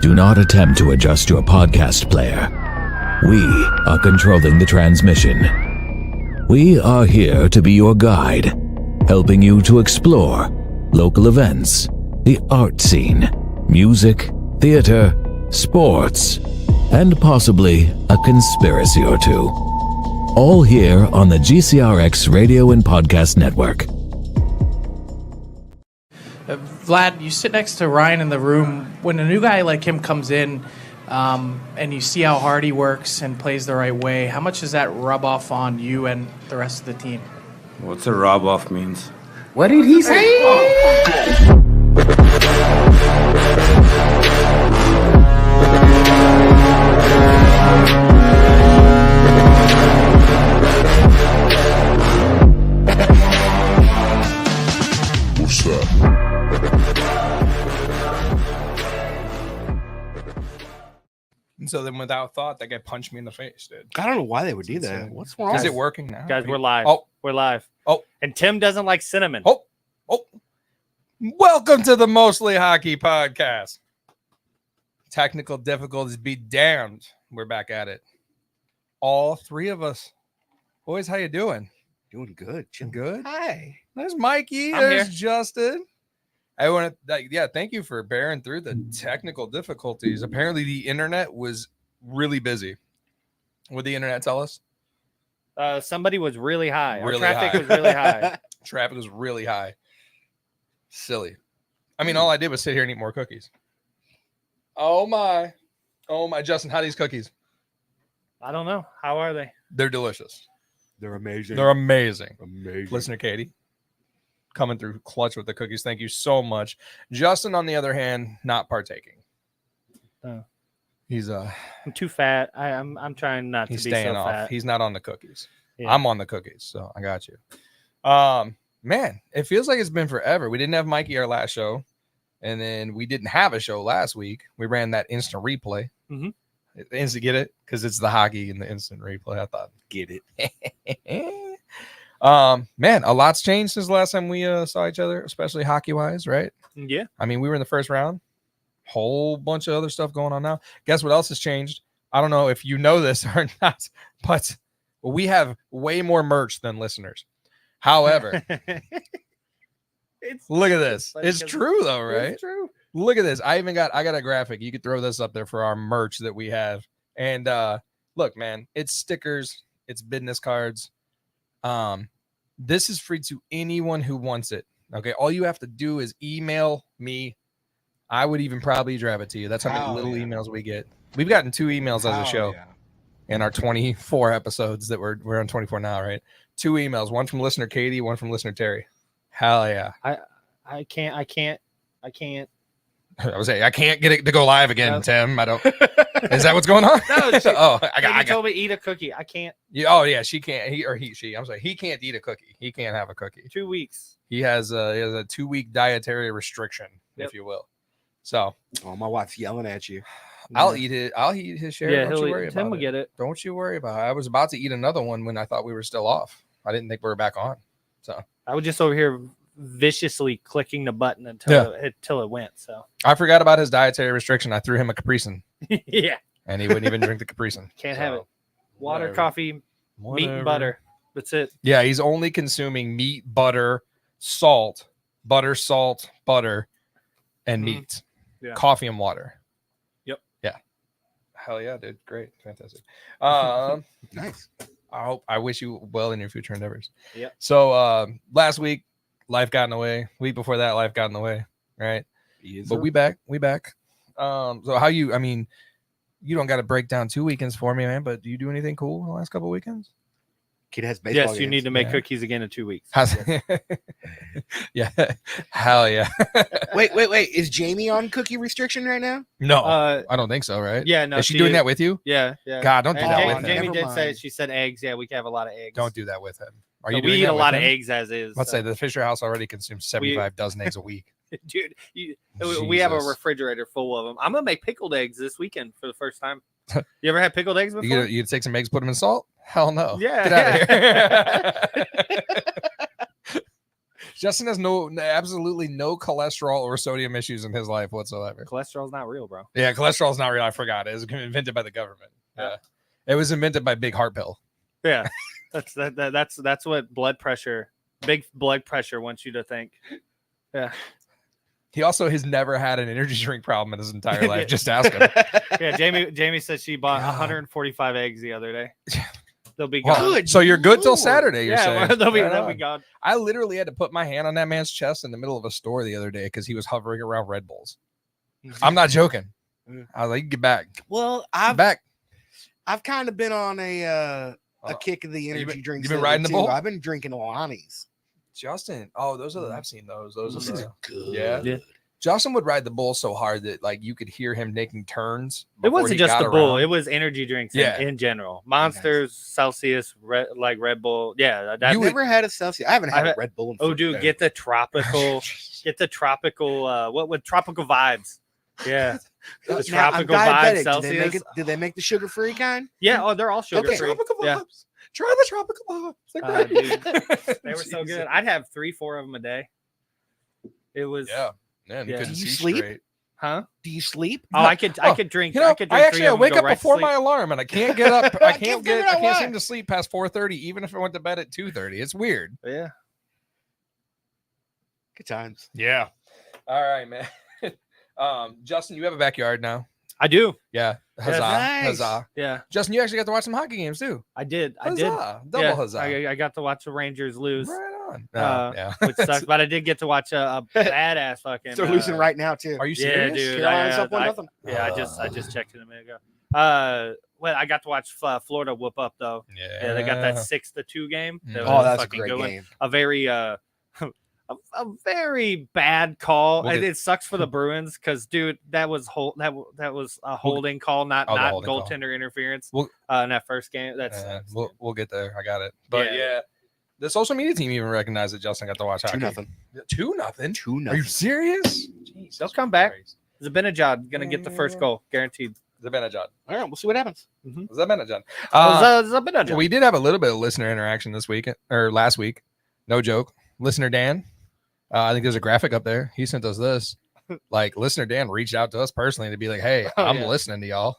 Do not attempt to adjust your podcast player. We are controlling the transmission. We are here to be your guide, helping you to explore local events, the art scene, music, theater, sports, and possibly a conspiracy or two. All here on the GCRX Radio and Podcast Network. Vlad, you sit next to Ryan in the room. When a new guy like him comes in and you see how hard he works and plays the right way, how much does that rub off on you and the rest of the team? What's a rub off means? What did he say? What's that? And so then without thought, that guy punched me in the face, dude. I don't know why they would do that. What's wrong? Is it working now? Guys, we're live. Oh. We're live. Oh. And Tim doesn't like cinnamon. Oh. Welcome to the Mostly Hockey Podcast. Technical difficulties be damned. We're back at it. All three of us. Boys, how you doing? Doing good. Good? Hi. There's Mikey. I'm There's here. Justin. I want to, thank you for bearing through the technical difficulties. Apparently, the internet was really busy. What did the internet tell us? Somebody was really high. Really Our traffic high. was really high. Traffic was really high. Silly. I mean, all I did was sit here and eat more cookies. Oh my. Justin, how are these cookies? I don't know. How are they? They're delicious. They're amazing. They're amazing. amazing. Listener Katie, coming through clutch with the cookies. Thank you so much. Justin, on the other hand, not partaking. Oh. He's I'm too fat. I'm trying not he's to be staying so off. fat. He's not on the cookies. Yeah. I'm on the cookies, so I got you. Man, it feels like it's been forever. We didn't have Mikey our last show, and then we didn't have a show last week. We ran that instant replay. Mhm. Instant, get it? Because it's the hockey and the instant replay. I thought, Get it. man, a lot's changed since the last time we saw each other, especially hockey wise, right? Yeah. I mean, we were in the first round. Whole bunch of other stuff going on now. Guess what else has changed? I don't know if you know this or not, but we have way more merch than listeners. However, It's look at this. funny It's 'cause true though, right? It's true. Look at this. I got a graphic. You could throw this up there for our merch that we have. And look, man, it's stickers, it's business cards. This is free to anyone who wants it. Okay. All you have to do is email me. I would even probably drive it to you. That's how many little emails we get. We've gotten 2 emails as a show in our 24 episodes that we're on 24 now, right? 2 emails, one from listener Katie, one from listener Terry. Hell yeah. I can't. I was saying I can't get it to go live again, No. Tim. I don't. Is that what's going on? No, she- oh, I Katie got. told me eat a cookie. I can't. Oh yeah, she can't. She. I'm sorry. He can't eat a cookie. He can't have a cookie. 2 weeks. He has a 2-week dietary restriction, Yep. if you will. So Oh, my wife's yelling at you. I'll eat it. I'll eat his share. Yeah, Don't you worry Tim about will it. get it. Don't you worry about it. I was about to eat another one when I thought we were still off. I didn't think we were back on. So I was just over here viciously clicking the button until it went. So I forgot about his dietary restriction. I threw him a Capri Sun, yeah, and he wouldn't even drink the Capri Sun. can't have it. So, Water, whatever. coffee, meat, Whatever. and butter. That's it. Yeah, he's only consuming meat, butter, salt, butter, and Mhm. meat. Yeah. Coffee and water. Yep. Yeah. Hell yeah, dude. Great. Fantastic. Nice. I wish you well in your future endeavors. Yep. So last week, life got in the way. Week before that, life got in the way. Right. But we back. So how you, I mean, you don't got to break down 2 weekends for me, man, but do you do anything cool in the last couple of weekends? Kid has baseball. Yes, you need to make cookies again in 2 weeks. How's yeah. Hell yeah. Wait. Is Jamie on cookie restriction right now? No, Uh, I don't think so, right? yeah, no. Is she doing that with you? Yeah, yeah. God, don't do And that Jamie, with him. Jamie Never did say mind. she said eggs. Yeah, we can have a lot of eggs. Don't do that with him. Are No, you we doing eat that a with lot him? of eggs as is. Let's say the Fisher House already consumes 75 dozen eggs a week. dude, we have a Jesus. refrigerator full of them. I'm gonna make pickled eggs this weekend for the first time. You ever had pickled eggs before? You take some eggs, put them in salt? Hell no. Yeah, Get out of here. Justin has absolutely no cholesterol or sodium issues in his life whatsoever. Cholesterol's not real, bro. Yeah, cholesterol's not real. I forgot. It was invented by the government. Yeah. It was invented by Big Heart Pill. Yeah, that's what big blood pressure wants you to think. Yeah. He also has never had an energy drink problem in his entire life. Just ask him. Yeah, Jamie said she bought 145 eggs the other day. They'll be Well, gone. Good so you're good till Lord. Saturday. You're Yeah, saying they'll be Right gone. on. I literally had to put my hand on that man's chest in the middle of a store the other day because he was hovering around Red Bulls. I'm not joking. I was like, get back. Well, Get back. I've kind of been on a kick of the You've energy been- drinks. you've been lately, riding the too. bull? I've been drinking Alani's. Justin. Oh, those are I've seen those. Those Those are things the, are good. Yeah. Justin would ride the bull so hard that like you could hear him making turns. It before wasn't he just got the bull. around. It was energy drinks Yeah. in general. Monsters, Celsius, Red Bull. Yeah. I've You would- never had a Celsius. I haven't had I've a had- Red Bull. In Oh, dude, forever. get the tropical, what would tropical vibes? Yeah. The Now, I'm tropical diabetic. vibe Do they make Celsius. Do they make the sugar-free kind? Yeah. Oh, they're all sugar Okay. free. Tropical Yeah. vibes. Try the tropical vibes. Dude, they were so good. I'd have 3-4 of them a day. It was, Yeah. Man, you Yeah. couldn't Do you see sleep? straight. huh? Do you sleep? Oh, I could drink. You know, I could I drink actually 3 of them, wake go up right to before sleep. my alarm, and I can't get up. I can't figure get. I out can't why. seem to sleep past 4:30, even if I went to bed at 2:30. It's weird. Yeah. Good times. Yeah. All right, man. Justin, you have a backyard now. I do. Yeah. Huzzah! Nice. Huzzah! Yeah. Justin, you actually got to watch some hockey games too. I did. Huzzah! Double Yeah, huzzah! I got to watch the Rangers lose, Right on. yeah. which sucks. But I did get to watch a badass fucking. They're losing right now too. Are you Yeah, serious? dude. Carolina's up 1-0. Yeah, I just checked it a minute ago. Well, I got to watch Florida whoop up though. Yeah, they got that 6-2 game. Mm. That Oh, was that's a fucking great good one. game. A very a very bad call. We'll And get- it sucks for the Bruins because, dude, that was that was a holding call, not Oh, the holding call. goaltender interference. We'll- In that first game, that's we'll get there. I got it. But Yeah. yeah, the social media team even recognized that Justin got to watch hockey. 2-0. 2-0. 2-0. Are you serious? Jesus They'll come back. Christ. Zibanejad gonna get the first goal, guaranteed. Zibanejad. All right, we'll see what happens. Zibanejad. Zibanejad. We did have a little bit of listener interaction this week or last week. No joke. Listener Dan, I think there's a graphic up there. He sent us this. Like, listener Dan reached out to us personally to be like, hey, Oh, I'm yeah. listening to y'all.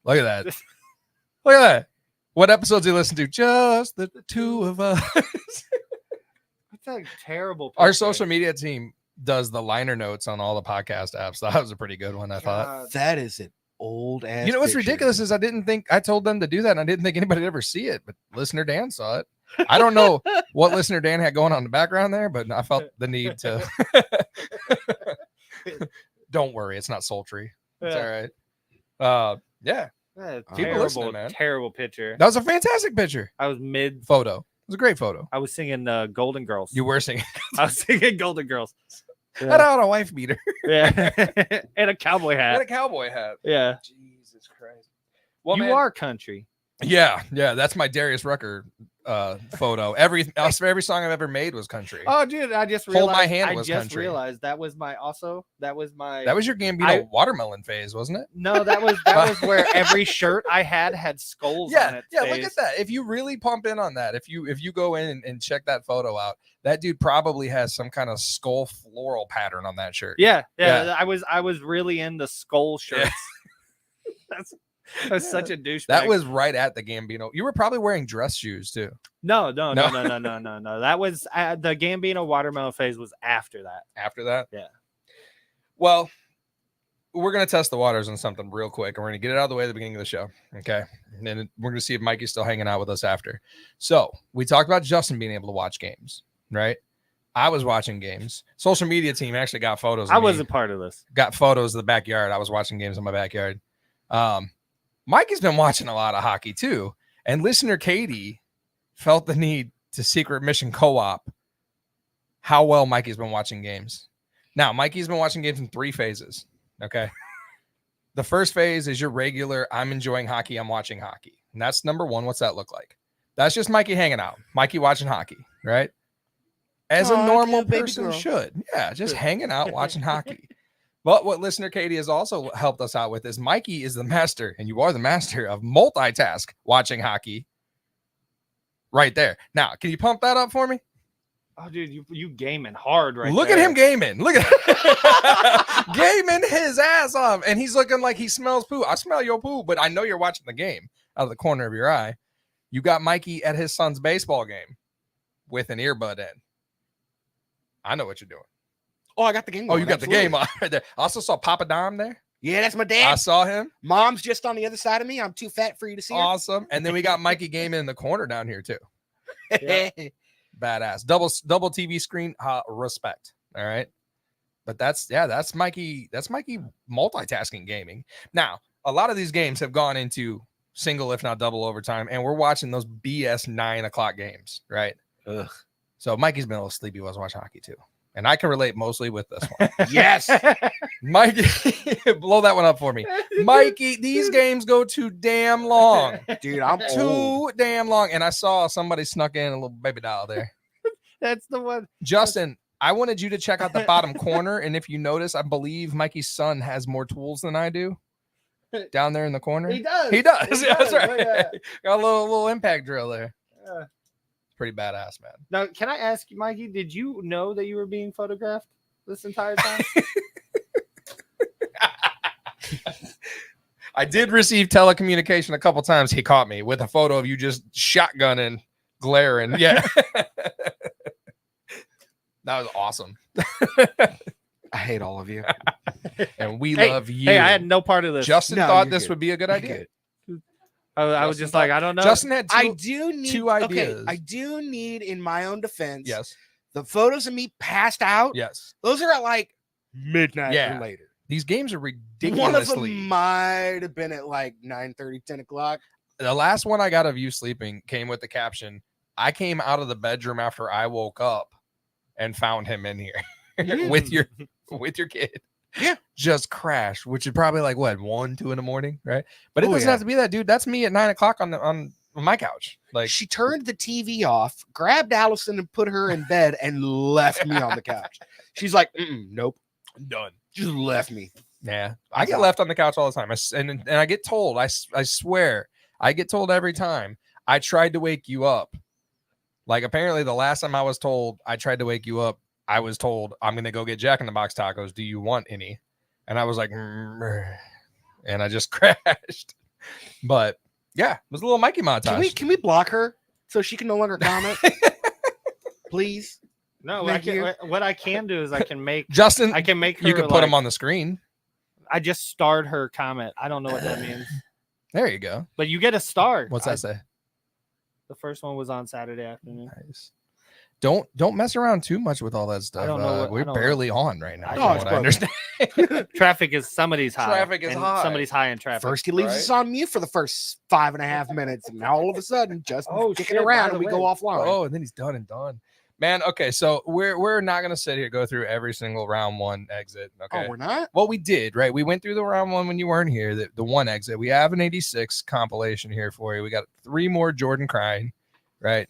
Look at that. Look at that. What episodes you listen to? Just the two of us. That's a terrible. Our picture. social media team does the liner notes on all the podcast apps. That was a pretty good one, I thought. God. That is an old ass. You know what's picture. ridiculous is I told them to do that and I didn't think anybody would ever see it, but listener Dan saw it. I don't know what listener Dan had going on in the background there, but I felt the need to. Don't worry, it's not sultry. It's all right. Yeah, keep Terrible, listening, man. terrible picture. that was a fantastic picture. I was mid. Photo. It was a great photo. I was singing Golden Girls. You were singing. I was singing Golden Girls. Had on a wife beater Yeah, and a cowboy and hat. a cowboy hat. Yeah, Jesus Christ. Well, you man, are country. Yeah, that's my Darius Rucker photo. Every song I've ever made was country. Oh, dude, I just Hold realized. My Hand I was just country. realized that was my. That was your Gambino watermelon phase, wasn't it? No, that was where every shirt I had skulls on it. Look at that. If you really pump in on that, if you go in and check that photo out, that dude probably has some kind of skull floral pattern on that shirt. Yeah. Yeah. I was really into skull shirts. That's such a douchebag. That was right at the Gambino. You were probably wearing dress shoes too. no. That was the Gambino watermelon phase was after that. After that, Yeah. Well, we're gonna test the waters on something real quick, and we're gonna get it out of the way at the beginning of the show. Okay, and then we're gonna see if Mikey's still hanging out with us after. So we talked about Justin being able to watch games, right? I was watching games. Social media team actually got photos. Of I me. wasn't part of this. Got photos of the backyard. I was watching games in my backyard. Mikey's been watching a lot of hockey too, and listener Katie felt the need to secret mission co-op how well Mikey's been watching games. Now, Mikey's been watching games in 3 phases. Okay. The first phase is your regular, I'm enjoying hockey, I'm watching hockey. And that's number 1. What's that look like? That's just Mikey hanging out, Mikey watching hockey, right? As a Aw, normal cute baby person girl. should. Yeah, just hanging out, watching hockey. But what listener Katie has also helped us out with is Mikey is the master, and you are the master of multitask watching hockey right there. Now, can you pump that up for me? Oh, dude, you gaming hard right Look there. at him gaming. Look at gaming his ass off, and he's looking like he smells poo. I smell your poo, but I know you're watching the game out of the corner of your eye. You got Mikey at his son's baseball game with an earbud in. I know what you're doing. Oh, I got the game. Oh, on, you got absolutely. the game on right there. I also saw Papa Dom there. Yeah, that's my I dad. saw him. Mom's just on the other side of me. I'm too fat for you to see her. Awesome. And then we got Mikey gaming in the corner down here too. Yeah. Badass. Double TV screen. Respect. All right. But that's Mikey. That's Mikey multitasking gaming. Now, a lot of these games have gone into single, if not double overtime, and we're watching those BS 9 o'clock games, right? Ugh. So Mikey's been a little sleepy while watching hockey too. And I can relate mostly with this one. Yes. Mikey, blow that one up for me. Mikey, these games go too damn long. Dude, I'm Too old. damn long. And I saw somebody snuck in a little baby doll there. That's the one. Justin, I wanted you to check out the bottom corner. And if you notice, I believe Mikey's son has more tools than I do down there in the corner. He does. He does. He Yeah, that's does. right. Look at that. Got a little impact drill there. Yeah. Pretty badass, man. Now, can I ask you, Mikey, did you know that you were being photographed this entire time? I did receive telecommunication a couple times. He caught me with a photo of you just shotgunning, glaring. Yeah. That was awesome. I hate all of you. And we Hey, love you. Hey, I had no part of this. Justin No, thought you're this good. would be a good You're idea. good. I was Justin just like, thought- I don't know. Justin had I do need two ideas. Okay, I do need, in my own defense, Yes. the photos of me passed out. Yes. Those are at like midnight Yeah. or later. These games are One of ridiculously. them might have been at like 9:30, 10 o'clock. The last one I got of you sleeping came with the caption, I came out of the bedroom after I woke up and found him in here with your kid. Yeah. Just crashed, which is probably like what, 1, 2 in the morning, right? But it Oh, doesn't yeah. have to be that, dude. That's me at 9 o'clock on my couch. Like, She turned the TV off, grabbed Allison and put her in bed, and left me on the couch. She's like, nope, done. just left me. Yeah, I get left on the couch all the time. And I get told, I swear, I get told every time I tried to wake you up. Like, apparently the last time I was told I tried to wake you up, I was told, I'm going to go get Jack in the Box tacos. Do you want any? And I was like, and I just crashed. But yeah, it was a little Mikey montage. Can we block her so she can no longer comment? Please. No, Thank you. what I can do is I can make Justin, I can make her you can put him like- on the screen. I just starred her comment. I don't know what that means. There you go. But you get a star. What's that say? The first one was on Saturday afternoon. Nice. Don't mess around too much with all that stuff. don't know what- I We're don't barely on right now. I from know, what it's I broken. understand. Traffic is somebody's high. Traffic is and high. Somebody's high in traffic. First, he leaves Right. us on mute for the first 5.5 minutes, and now all of a sudden, Justin's Oh, kicking shit, around by and the we go way. offline. Oh, and then he's done and done. Man, okay, so we're not gonna sit here go through every single round one exit. Okay. Oh, we're not? Well, we did, right? We went through the round one when you weren't here, the one exit. We have an 86 compilation here for you. We got 3 more Jordan crying, right?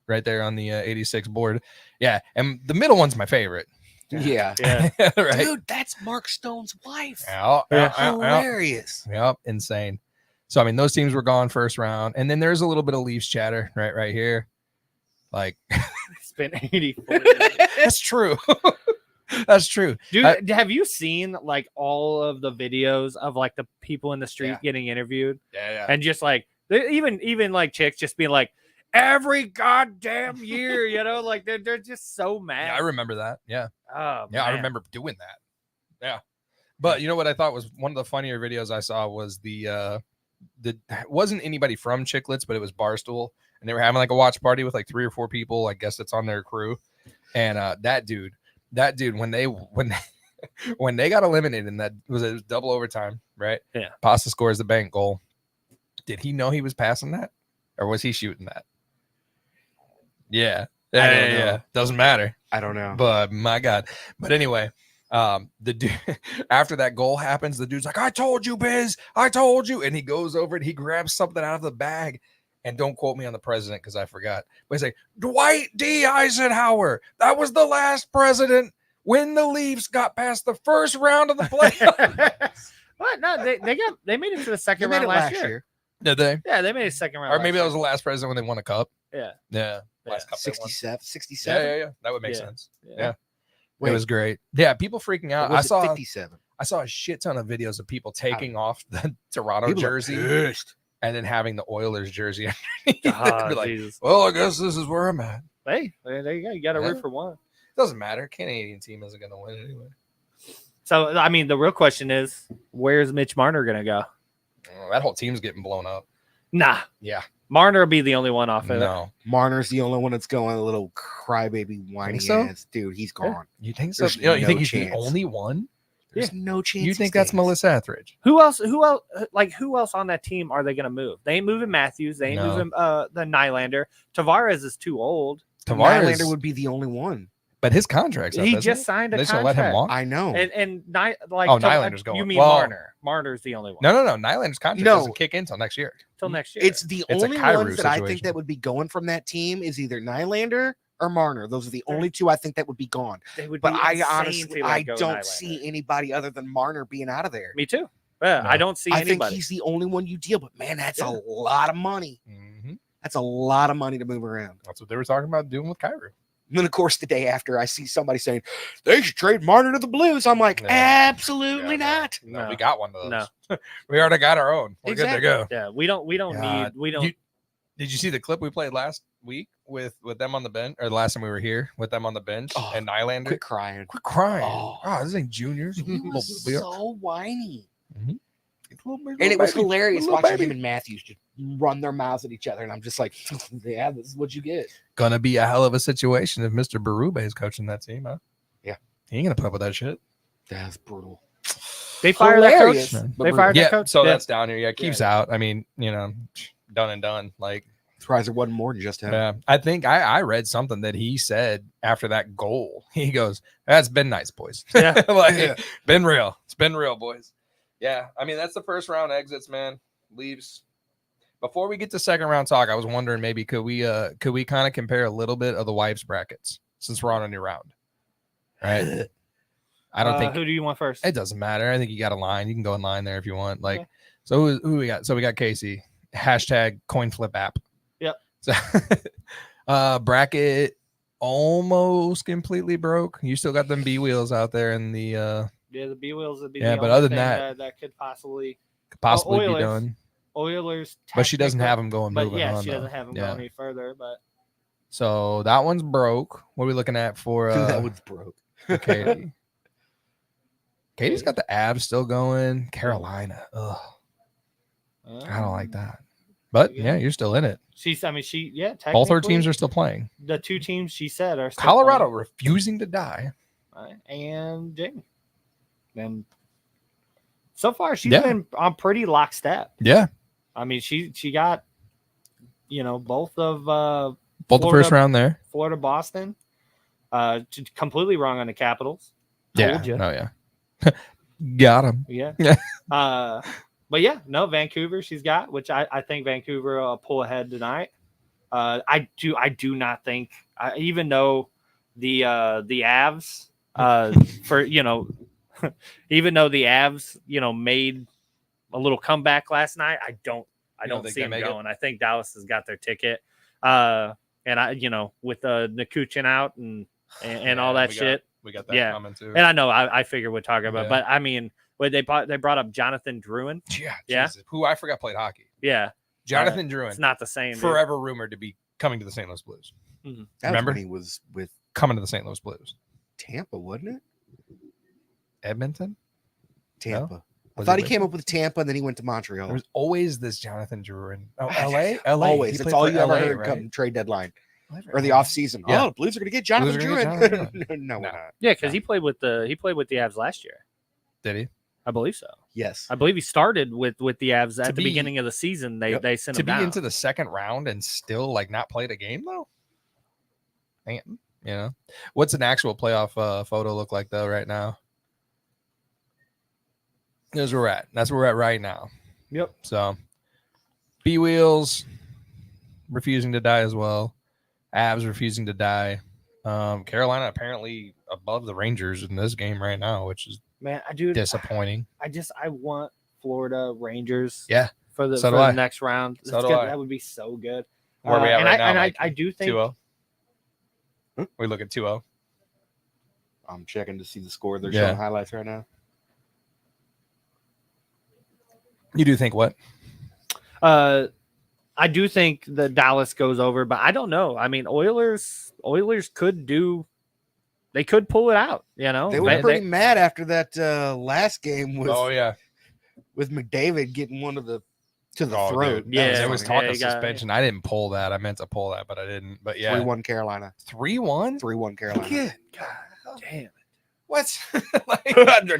Right there on the 86 board. Yeah, and the middle one's my favorite. Yeah. Yeah. Right? Dude, that's Mark Stone's wife. Yeah. Hilarious. Yep, insane. So I mean, those teams were gone first round, and then there's a little bit of Leafs chatter right here. Like, It's been 84. that's true. That's true. Dude, have you seen like all of the videos of like the people in the street Yeah. getting interviewed Yeah, and just like even like chicks just being like every goddamn year, you know, like they're just so mad. Yeah, I remember that. Yeah. Oh, Yeah, I man. remember doing that. Yeah. But you know what I thought was one of the funnier videos I saw was the it wasn't anybody from Chicklets, but it was Barstool, and they were having like a watch party with like 3 or 4 people. I guess it's on their crew. And that dude, when they got eliminated, and it was double overtime, right? Yeah. Pasta scores the bank goal. Did he know he was passing that, or was he shooting that? Yeah. I don't Yeah. know. Doesn't matter. I don't know. But my God. But anyway, the dude after that goal happens, the dude's like, I told you, Biz, I told you. And he goes over and he grabs something out of the bag. And don't quote me on the president because I forgot. But he's like, Dwight D. Eisenhower. That was the last president when the Leafs got past the first round of the playoffs. What? No, they made it to the They second made round it last year. Did they? Yeah, they made a second round. Or maybe that last was the last president when they won a cup. Yeah. Yeah. Yeah. Last cup they won. 67, Yeah, 67. yeah. That would make Yeah. sense. Yeah. Yeah. Wait, It was great. Yeah, people freaking or out. was it 57? I saw a shit ton of videos of people taking off the Toronto People are jersey pissed. and then having the Oilers jersey underneath. Ah, Be like, Jesus. well, I guess this is where I'm at. Hey, there you go. You got to Yeah. root for one. Doesn't matter. Canadian team isn't going to win anyway. So, I mean, the real question is, where's Mitch Marner going to go? Oh, that whole team's getting blown up. Nah. Yeah. Marner will be the only one off of it. No. Marner's the only one that's going a little crybaby whiny so? ass. Dude, he's gone. You think so? There's You think no he's chance. the only one? There's no chance. You he think that's stays. Melissa Etheridge? Who else? Who else? Like who else on that team are they going to move? They ain't moving Matthews. They ain't No. moving the Nylander. Tavares is too old. Tavares, Nylander would be the only one. but his contract's up, He isn't just it? signed a They just gonna contract. let him walk? I know. And Oh, Nylander's going. You mean Well- Marner? Marner's the only one. No. Nylander's contract No. doesn't kick in until next year. Till next year. It's the It's a only Kyrou ones that I think situation. that would be going from that team is either Nylander or Marner. Those are the only two I think that would be gone. They would But be I insane honestly, to let I go don't Nylander. see anybody other than Marner being out of there. Me too. Yeah, No. I don't see I think anybody. he's the only one you deal. But man, that's Yeah. a lot of money. Mm-hmm. That's a lot of money to move around. That's what they were talking about doing with Kyrou. And then, of course, the day after, I see somebody saying they should trade Marner to the Blues. I'm like, No. absolutely Yeah, not. No, No. we got one of those. No. We already got our own. We're Exactly. good to go. Yeah, we don't God. need we don't. Did you see the clip we played last week with them on the bench, or the last time we were here with them on the bench Oh, and Nylander? Quit crying. Quit crying. Oh. Oh, this ain't juniors. He Little was bitch. so whiny. Little And it was baby. hilarious Little watching baby. him and Matthews just run their mouths at each other. And I'm just like, yeah, this is what you get. Gonna be a hell of a situation if Mr. Berube is coaching that team, huh? Yeah. He ain't gonna put up with that shit. That's brutal. They fired that Hilarious, coach. but They brutal. fired that Yeah, coach. so Yeah. that's down here. Yeah, Keefe's out. I mean, done and done. Like, Surprised there wasn't more than just him. yeah, I think I read something that he said after that goal. He goes, "That's been nice, boys. Yeah. like, Yeah. been real. It's been real, boys." Yeah, I mean that's the first round exits, man. Leaves. Before we get to second round talk, I was wondering maybe could we kind of compare a little bit of the wives brackets since we're on a new round, right? I don't think Who do you want first? it doesn't matter. I think you got a line. You can go in line there if you want. Like, Okay. so who we got? So we got Casey. Hashtag coin flip app. Yep. So, bracket almost completely broke. You still got them B wheels out there in the Yeah, the B wheels would be. Yeah, the but only other than thing that- that could possibly could possibly Oilers. be done. Oilers. But she doesn't technically- have them going But moving yeah, on. she though. doesn't have them Yeah. going any further. But So that one's broke. What are we looking at for that one's broke. Katie? Katie's got the abs still going. Carolina. Ugh. I don't like that. But yeah, you're still in it. She's. I mean, she. Yeah. Both her technically, teams are still playing. the two teams she said are still Colorado playing. refusing to die. Right, and Jamie. And so far, she's Yeah. been on pretty lockstep. Yeah. I mean, she got, both of Both the Florida- first round there. Florida, Boston. Completely wrong on the Capitals. Yeah. Told ya. Oh, yeah. Got him. Yeah. Yeah. But yeah, no, Vancouver she's got, which I think Vancouver will pull ahead tonight. I do not think, even though the Avs for even though the Avs made a little comeback last night, I don't think see they them make it? going. I think Dallas has got their ticket. And with Nakuchin out and all that shit. We got that Yeah. coming too. And I know I figured we'd talk about, Yeah. but I mean, when they brought up Jonathan Drouin. Yeah. Yeah. Jesus. Who I forgot played hockey. Yeah, Jonathan Drouin. it's not the same. dude. Forever rumored to be coming to the St. Louis Blues. That Remember? was when he was with Coming to the St. Louis Blues. Tampa, wasn't it? Edmonton? Tampa. I Was thought it he came up with Tampa and then he went to Montreal. There was always this Jonathan Drouin. Oh, LA? LA. Always. He That's played all for you ever LA, heard right? come trade deadline Whatever. or the off season. Yeah. Oh, the Blues are going to get Jonathan Blues are gonna Drouin. get Jonathan no, we're No. not. Yeah, because he played with the Avs last year. Did he? I believe so. Yes. I believe he started with the Avs To at the be- beginning of the season. They Yep. they sent To him be down. into the second round and still like not played a game though? Man, what's an actual playoff photo look like though right now? Here's where we're at. That's where we're at right now. Yep. So B wheels refusing to die as well. Avs refusing to die. Carolina apparently above the Rangers in this game right now, which is Man, disappointing. I want Florida Rangers. Yeah, For the so do for I. the next round. So do I. That would be so good. Where we at and right now? I do think 2-0. We look at 2-0. I'm checking to see the score. They're Yeah. showing highlights right now. You do think what? I do think the Dallas goes over, but I don't know. I mean, Oilers could pull it out. You know, They were pretty mad after that last game with with McDavid getting one to the throat. Dude, Yeah, there was funny. talk Yeah, of he got- suspension. I didn't pull that. I meant to pull that, but I didn't. But yeah, 3-1 Carolina. 3-1. 3-1 Carolina. God Damn. what?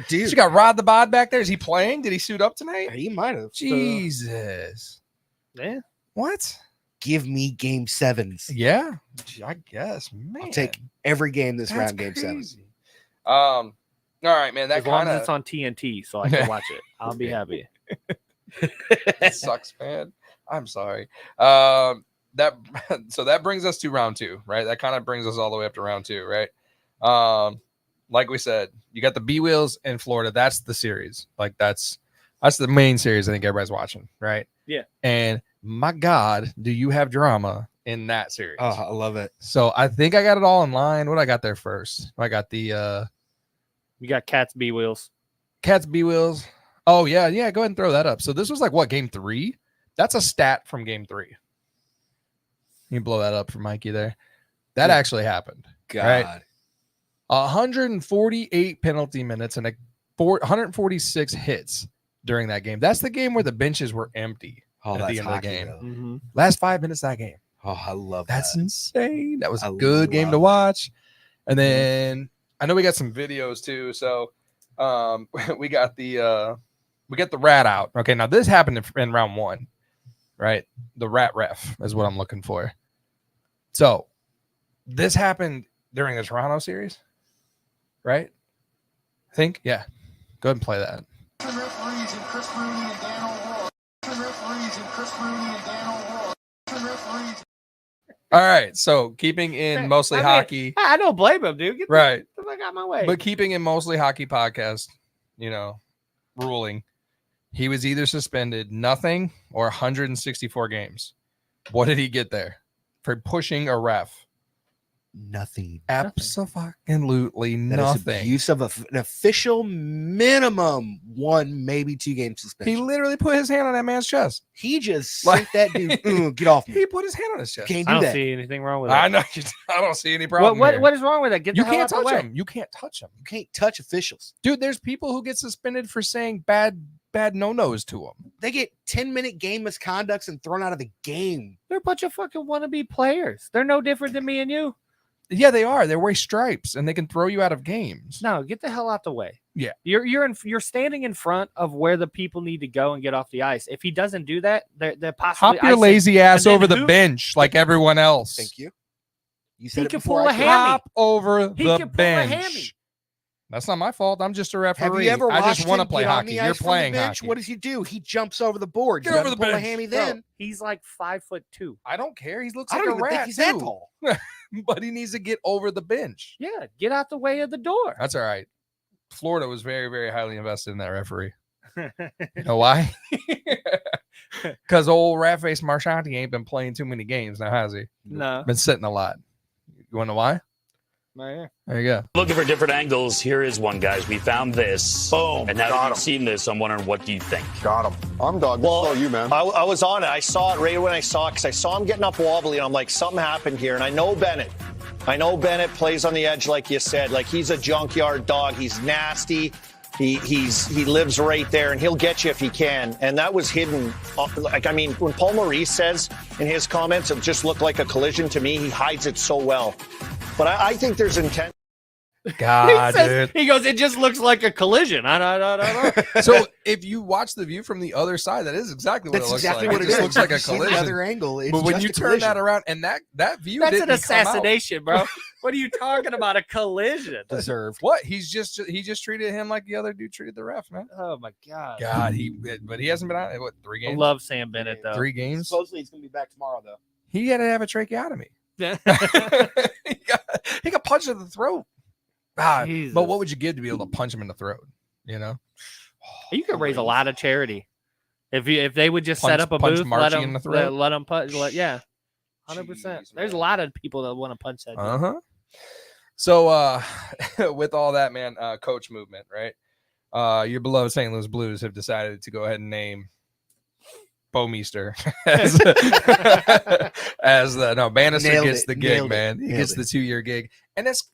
Dude, You got Rod the Bod back there. Is he playing? Did he suit up tonight? he might have. Jesus. Yeah. What? Give me game sevens. Yeah, I guess. Man, I'll take every game this that's round. Game seven. crazy. All right, man. That As long kind as it's of on TNT, so I can watch it. I'll be happy. sucks, man. I'm sorry. So that brings us to round 2, right? That kind of brings us all the way up to round 2, right? Like we said, you got the B Wheels in Florida. That's the series. Like that's the main series I think everybody's watching, right? Yeah. And my God, do you have drama in that series? Oh, I love it. So I think I got it all in line. What I got there first? I got the You got Cats B Wheels. Cats B Wheels. Oh yeah. Go ahead and throw that up. So this was like what, game 3? That's a stat from game 3. You blow that up for Mikey there. That actually happened. God. Right? 148 penalty minutes and 146 hits during that game. That's the game where the benches were empty Oh, at that's the end of the hockey, game. though. Mm-hmm. Last 5 minutes of that game. Oh, I love That's that. insane. That was a I good game love to it. watch. And then I know we got some videos too. So we got the rat out. Okay, now this happened in round 1, right? The rat ref is what I'm looking for. So this happened during the Toronto series, right? I think, yeah. Go ahead and play that. All right, so keeping in mostly I mean, hockey, I don't blame him, dude. Get right? the fuck out of my way. But keeping in mostly hockey podcast, ruling, he was either suspended nothing or 164 games. What did he get there for pushing a ref? Nothing. Absolutely That is nothing. abuse of an official minimum 1, maybe 2 game He suspension. literally put his hand on that man's chest. He just Like- sent that dude. Get off me. He put his hand on his chest. Can't I do don't that. see anything wrong with I it. know. I don't see any problem. What here. what is wrong with that? Get You the hell can't out the touch way. him. You can't touch him, You can't touch officials. dude. There's people who get suspended for saying bad no-nos to him. They get 10-minute game misconducts and thrown out of the game. They're a bunch of fucking wannabe players. They're no different than me and you. Yeah, they are. They wear stripes and they can throw you out of games. No, get the hell out the way. Yeah. You're standing in front of where the people need to go and get off the ice. If he doesn't do that, they're possibly Hop your icing. lazy ass then over the who- bench like everyone else. Thank you. You He said it can before pull I a said it. hammy. Hop over He the can pull a hammy. bench. That's not my fault. I'm just a referee. Have you ever I watched just want to him play get on hockey. the You're ice from the playing bench? hockey. What does he do? He jumps over the board. Get You over gotta the pull a bench. hammy Bro, then. he's like 5'2". I don't care. He looks I like don't a even think rat he's that too. tall. But he needs to get over the bench. Yeah, get out the way of the door. That's all right. Florida was very, very highly invested in that referee. You know why? Because old rat face Marchanti ain't been playing too many games now, has he? No. Been sitting a lot. You want to know why? There you go. Looking for different angles. Here is one, guys. We found this. Boom. And now that you've seen this, I'm wondering, what do you think? Got him. I'm dog. Well, Well, you, man. I was on it. I saw it right when I saw it because I saw him getting up wobbly, and I'm like, something happened here. And I know Bennett. I know Bennett plays on the edge, like you said. Like, he's a junkyard dog. He's nasty. He lives right there, and he'll get you if he can. And that was hidden. Like, I mean, when Paul Maurice says in his comments, it just looked like a collision to me. He hides it so well. But I think there's intent. God, dude. He goes, it just looks like a collision. I don't know. So if you watch the view from the other side, that is exactly what That's it looks exactly like. what it just is. looks like a You see the collision. other angle. It's But when just you a turn that collision. around, and that view That's didn't an come out. assassination, bro. What are you talking about? A collision? Deserved. What? He just treated him like the other dude treated the ref, man. Oh my god. God, but he hasn't been out. What, 3 I games? love Sam Bennett though. 3 games. Supposedly he's going to be back tomorrow, though. He had to have a tracheotomy. Yeah. he got punched in the throat. God, Jesus. but what would you give to be able to punch him in the throat? You know, You could raise a lot of charity if they would just Punch- set up a punch booth, Marchie let in them the throat? let them punch. Yeah, 100%. There's a lot of people that want to punch that. Uh-huh. So with all that, man, coach movement, right? Your beloved St. Louis Blues have decided to go ahead and name Bo Meester as Bannister Nailed gets it, the gig, nailed it, man. He nailed gets it. the 2-year gig, and that's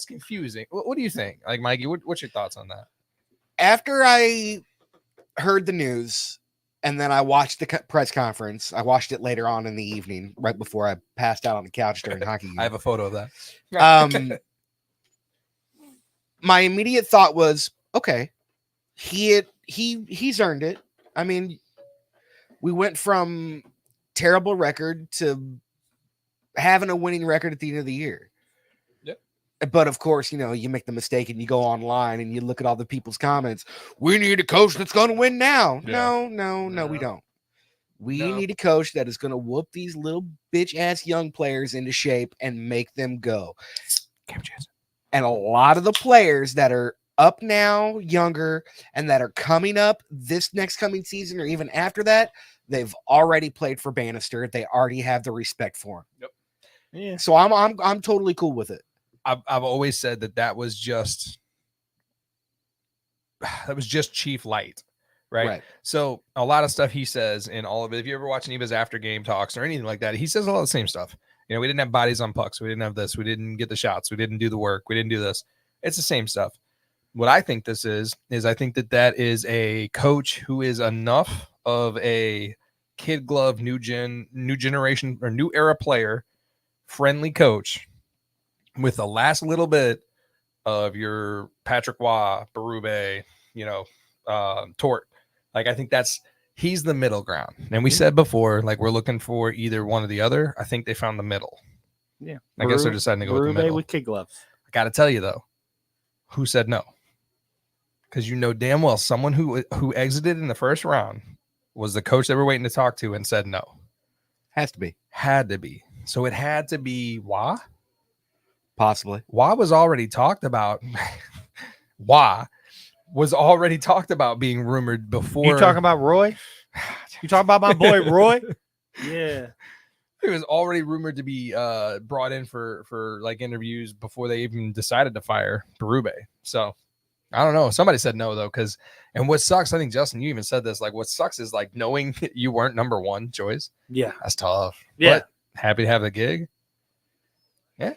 confusing. What do you think, like Mikey? What's your thoughts on that? After I heard the news and then I watched the press conference, I watched it later on in the evening, right before I passed out on the couch during hockey game. I have a photo of that. My immediate thought was, okay, he's earned it. I mean, we went from terrible record to having a winning record at the end of the year. Yep. But of course, you make the mistake and you go online and you look at all the people's comments. We need a coach that's going to win now. Yeah. No, we don't. We No. need a coach that is going to whoop these little bitch ass young players into shape and make them go. And a lot of the players that are up now, younger, and that are coming up this next coming season or even after that, they've already played for Bannister. They already have the respect for him. Yep. Yeah. So I'm totally cool with it. I've always said that was just Chief Light, right? So a lot of stuff he says in all of it. If you ever watch any of his after game talks or anything like that, he says a lot of the same stuff. We didn't have bodies on pucks. We didn't have this. We didn't get the shots. We didn't do the work. We didn't do this. It's the same stuff. What I think this is I think that is a coach who is enough of a kid glove, new generation or new era player, friendly coach with the last little bit of your Patrick Waugh, Berube, Tort. Like, I think he's the middle ground. And we said before, like, we're looking for either one or the other. I think they found the middle. Yeah. I guess they're deciding to go with the middle. with kid gloves. I got to tell you, though, who said no? Because damn well someone who exited in the first round was the coach that we're waiting to talk to and said no. Has to be. Had to be. So it had to be Waugh? Possibly. Waugh was already talked about. Waugh was already talked about being rumored before. You talking about Roy? You talking about my boy Roy? Yeah. It was already rumored to be brought in for like interviews before they even decided to fire Berube. So I don't know. Somebody said no though, and what sucks, I think Justin, you even said this. Like, what sucks is like knowing you weren't number one choice. Yeah, that's tough. Yeah, but happy to have the gig. Yeah,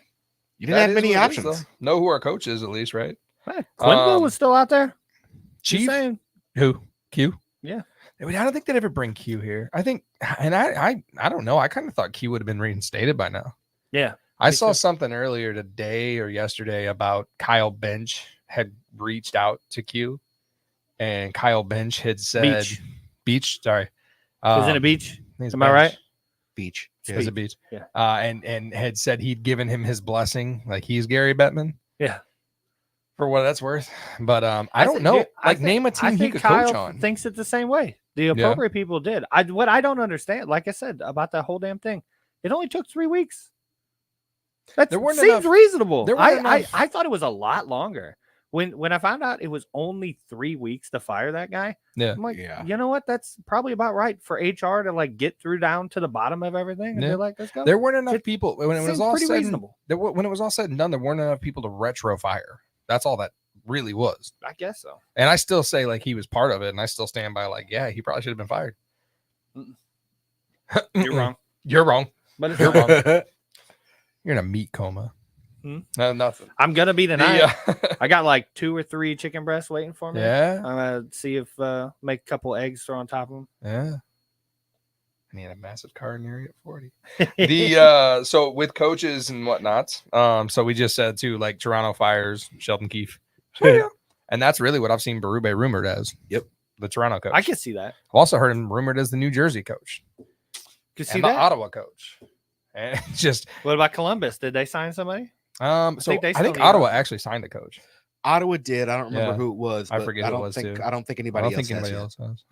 you didn't have many options. Know who our coach is at least, right? Hey, Quinville was still out there. Chief, who Q? Yeah. I don't think they'd ever bring Q here. I think, and I don't know. I kind of thought Q would have been reinstated by now. Yeah. I saw something earlier today or yesterday about Kyle Bench had reached out to Q, and Kyle Bench had said Beach. Sorry. Isn't it Beach? Am I right? Beach. It was a Beach. Yeah. And had said he'd given him his blessing. Like, he's Gary Bettman. Yeah. For what that's worth. But I don't know. Name a team he could Kyle coach on. Thinks it the same way. The appropriate people did. What I don't understand, like I said, about that whole damn thing, it only took 3 weeks. That seems reasonable. I thought it was a lot longer. When I found out it was only 3 weeks to fire that guy, yeah, I'm like, you know what? That's probably about right for HR to like get through down to the bottom of everything and be like, let's go. There weren't enough people when it was all said. Reasonable. When it was all said and done, there weren't enough people to retro fire. That's all that really was. I guess so. And I still say like he was part of it, and I still stand by like, yeah, he probably should have been fired. You're wrong. You're wrong. But it's You're wrong. You're in a meat coma. No, nothing. I'm gonna be tonight. I got like 2 or 3 chicken breasts waiting for me. Yeah. I'm gonna see if make a couple eggs throw on top of them. Yeah. I need a massive car area at 40. So with coaches and whatnot, so we just said too, like Toronto fires Sheldon Keefe. And that's really what I've seen Berube rumored as. Yep. The Toronto coach. I can see that. I've also heard him rumored as the New Jersey coach. Could see and that. the Ottawa coach. And just what about Columbus? Did they sign somebody? I think Ottawa actually signed a coach. Ottawa did. I don't remember who it was. I forget who it was too. I don't think anybody else has.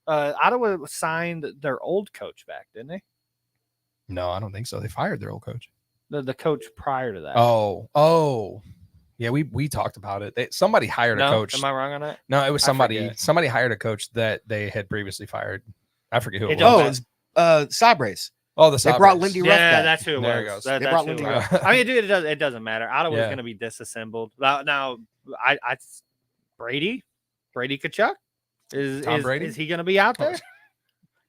Ottawa signed their old coach back, didn't they? No, I don't think so. They fired their old coach. The coach prior to that. Oh. Yeah, we talked about it. Somebody hired a coach. Am I wrong on that? No, it was somebody. Somebody hired a coach that they had previously fired. I forget who it was. Sabres. Oh, the They brought Sabres. Lindy Ruff Yeah, back. that's who it There it was. goes. That, They that's brought who Lindy it Ruff. was. I mean, dude, it doesn't matter. Ottawa's Yeah. going to be disassembled. Now Brady Kachuk Tom Brady? is he going to be out there?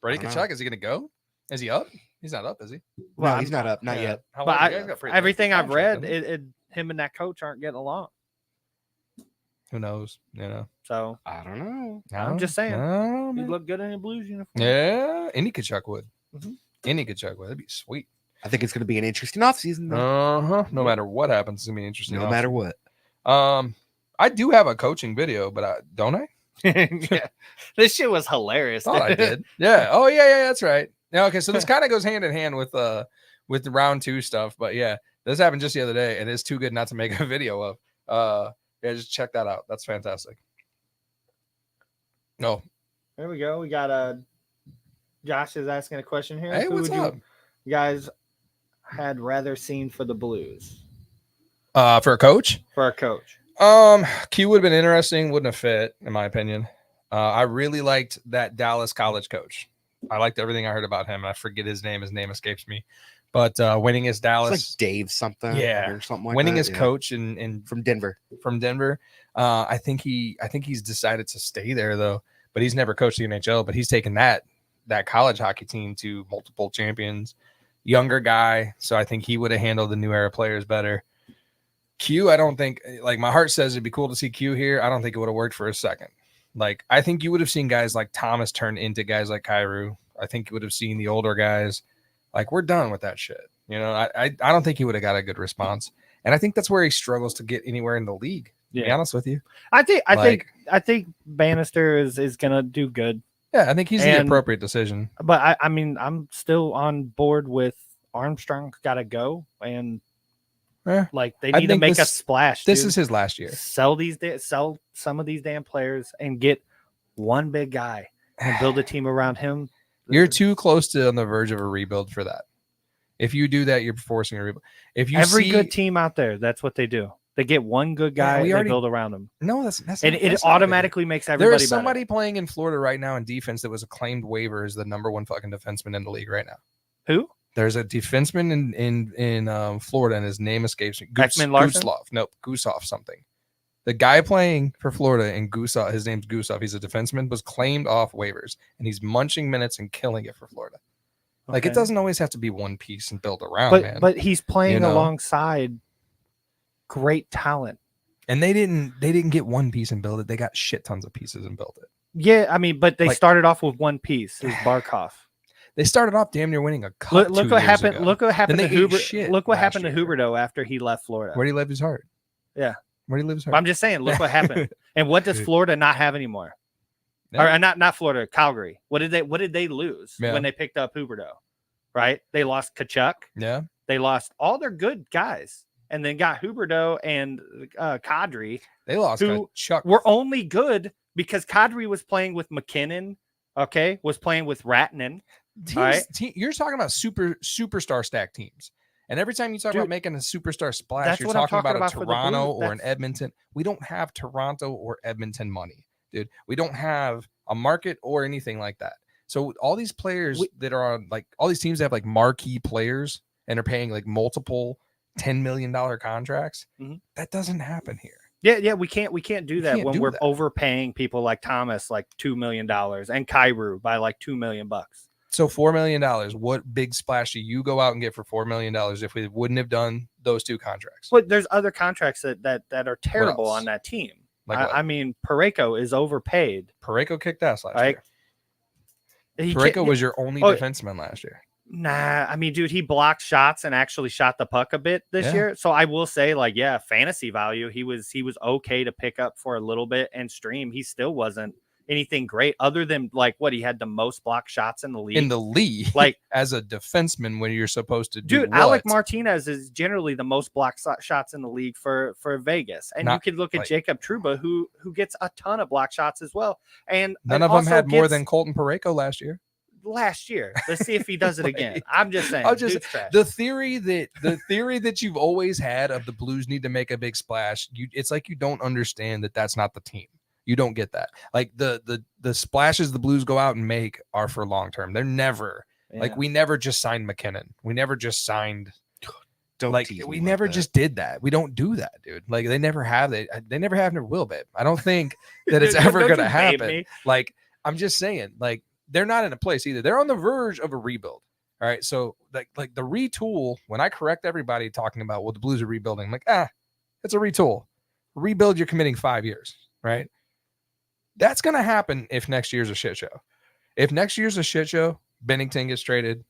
Brady I don't know. Kachuk, is he going to go? Is he up? He's not up, is he? No, he's not up. Not Yeah. yet. How But long? You guys got pretty everything late I've contract, read, doesn't he? him and that coach aren't getting along. Who knows? You know. So I don't know. I'm just saying. No, he'd man. look good in a Blues uniform. Yeah, any Kachuk would. Mhm. Any Kachuk would. That'd be sweet. I think it's going to be an interesting offseason, though. No matter what happens, it's gonna be interesting. No matter what. I do have a coaching video, but don't I? Yeah. This shit was hilarious. Thought I did. Yeah. Oh yeah, that's right. Yeah. Okay, so this kind of goes hand in hand with the round 2 stuff, but yeah, this happened just the other day, and it's too good not to make a video of. Yeah, just check that out. That's fantastic. No. There we go. We got Josh is asking a question here. Hey, Who what's would up? you guys had rather seen for the Blues For a coach? for a coach? Q would have been interesting, wouldn't have fit, in my opinion. I really liked that Dallas college coach. I liked everything I heard about him. I forget his name. His name escapes me. But winning as Dallas, It's like Dave something. Yeah. Or something like winning that. as Yeah. coach and From Denver. from Denver, I think he's decided to stay there though. But he's never coached the NHL. But he's taken that college hockey team to multiple champions. Younger guy, so I think he would have handled the new era players better. Q, I don't think, like, my heart says it'd be cool to see Q here. I don't think it would have worked for a second. Like, I think you would have seen guys like Thomas turn into guys like Kyrou. I think you would have seen the older guys. Like, we're done with that shit. You know, I don't think he would have got a good response. And I think that's where he struggles to get anywhere in the league. To be honest with you. I think Bannister is gonna do good. Yeah, I think he's the And- appropriate decision. But I mean, I'm still on board with Armstrong. Got to go, and like they I need to think make a this- splash. This dude. is his last year. Sell some of these damn players and get one big guy and build a team around him. You're too close to on the verge of a rebuild for that. If you do that, you're forcing a rebuild. If you Every see, good team out there, that's what they do. They get one good Yeah, guy we and already- they build around him. no, that's And not- it that's not what they do. automatically makes everybody There is better. somebody playing in Florida right now in defense that was a claimed waiver as the number 1 fucking defenseman in the league right now. Who? There's a defenseman in Florida, and his name escapes me. Ekman Larson? Guslov. Nope, Gusoff something. The guy playing for Florida in Gusoff, his name's Gusoff. He's a defenseman, was claimed off waivers, and he's munching minutes and killing it for Florida. Like, it Okay. doesn't always have to be one piece and build around, man. But he's playing You know? alongside great talent. And they didn't get one piece and build it. They got shit tons of pieces and built it. Yeah, I mean, but they Like- started off with one piece, is Barkov. They started off damn near winning a cup. Look 2 what years happened. ago. Look what happened Then to they ate Huber. shit Look what last happened year. to Huberdeau after he left Florida. Where do you live his heart? Yeah. Where do you live his heart? But I'm just saying, look what happened. And what does Florida not have anymore? Yeah. Or not Florida, Calgary. What did they lose Yeah. when they picked up Huberdeau? Right? They lost Kachuk. Yeah. They lost all their good guys. And then got Huberdeau and Kadri, They lost who Chuck. were only good because Kadri was playing with McKinnon, okay, was playing with Ratnan. Teams, right. You're talking about superstar stack teams. And every time you talk Dude, about making a superstar splash, that's you're what I'm talking talking about about a for the Toronto Blues. or an Edmonton. We don't have Toronto or Edmonton money, dude. We don't have a market or anything like that. So all these players that are on, like, all these teams that have like marquee players and are paying like multiple $10 million contracts. Mhm. That doesn't happen here. Yeah, we can't do that can't when do we're that. overpaying people like Thomas like $2 million and Kyrou by like $2 million. So $4 million, what big splash do you go out and get for $4 million if we wouldn't have done those 2 contracts? But there's other contracts that are terrible else? on that team. Like what? I mean, Parayko is overpaid. Parayko kicked ass last Right. year. He Parayko can't- was your only Oh, defenseman last year. Nah, I mean, dude, he blocked shots and actually shot the puck a bit this Yeah. year. So I will say, like, yeah, fantasy value, he was okay to pick up for a little bit and stream. He still wasn't anything great other than like what he had the most block shots in the league. In the league, Like, as a defenseman, when you're supposed to do dude, what? Alec Martinez is generally the most block shots in the league for Vegas, and you Not could look at like- Jacob Trouba, who gets a ton of block shots as well. And None and of them also had more gets- than Colton Parayko last year. last year. Let's see if he does it again. Like, I'm just saying. I'll just dude's trash. the theory that you've always had of the Blues need to make a big splash. It's like you don't understand that that's not the team. You don't get that. Like the splashes the Blues go out and make are for long term. They're never Like we never just signed McKinnon. We never just signed. Don't Like tease we me never like that. just did that. We don't do that, dude. Like they never have. They never have, never will, babe. I don't think that it's ever Don't gonna you babe happen. me. Like I'm just saying, like they're not in a place either. They're on the verge of a rebuild. All right, so like the retool. When I correct everybody talking about the Blues are rebuilding, I'm like it's a retool. Rebuild. You're committing 5 years, right? That's gonna happen if next year's a shit show. If next year's a shit show, Bennington gets traded.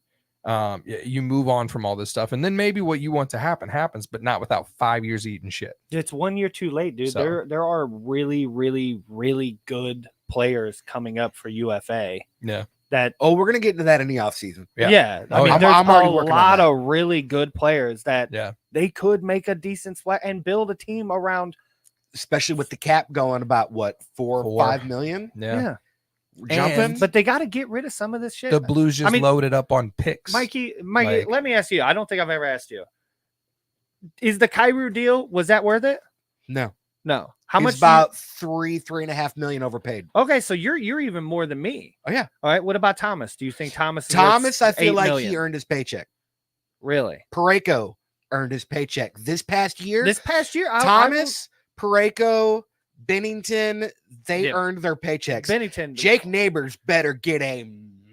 You move on from all this stuff, and then maybe what you want to happen happens, but not without 5 years eating shit. It's 1 year too late, dude. So- There are really, really, really good players coming up for UFA Yeah, that Oh, we're gonna get into that in the offseason. yeah. I Oh, mean, yeah. there's I'm already a working on lot that. of really good players that yeah. they could make a decent sweat and build a team around. Especially with the cap going about what 4 or Four. 5 million Yeah. jumping. But they got to get rid of some of this shit. The Blues just I mean, loaded up on picks. Mikey, Like- let me ask you. I don't think I've ever asked you. Is the Kyrou deal, was that worth it? no, No. How He's much? about 3.5 million overpaid. Okay, so you're even more than me. Oh yeah, All right. What about Thomas? Do you think Thomas? Is Thomas. worth I feel $8 like million? he earned his paycheck. Really Parayko earned his paycheck this past year. this past year. Thomas, Parayko, Bennington, they Yeah. earned their paychecks. Bennington. Jake Neighbors better get a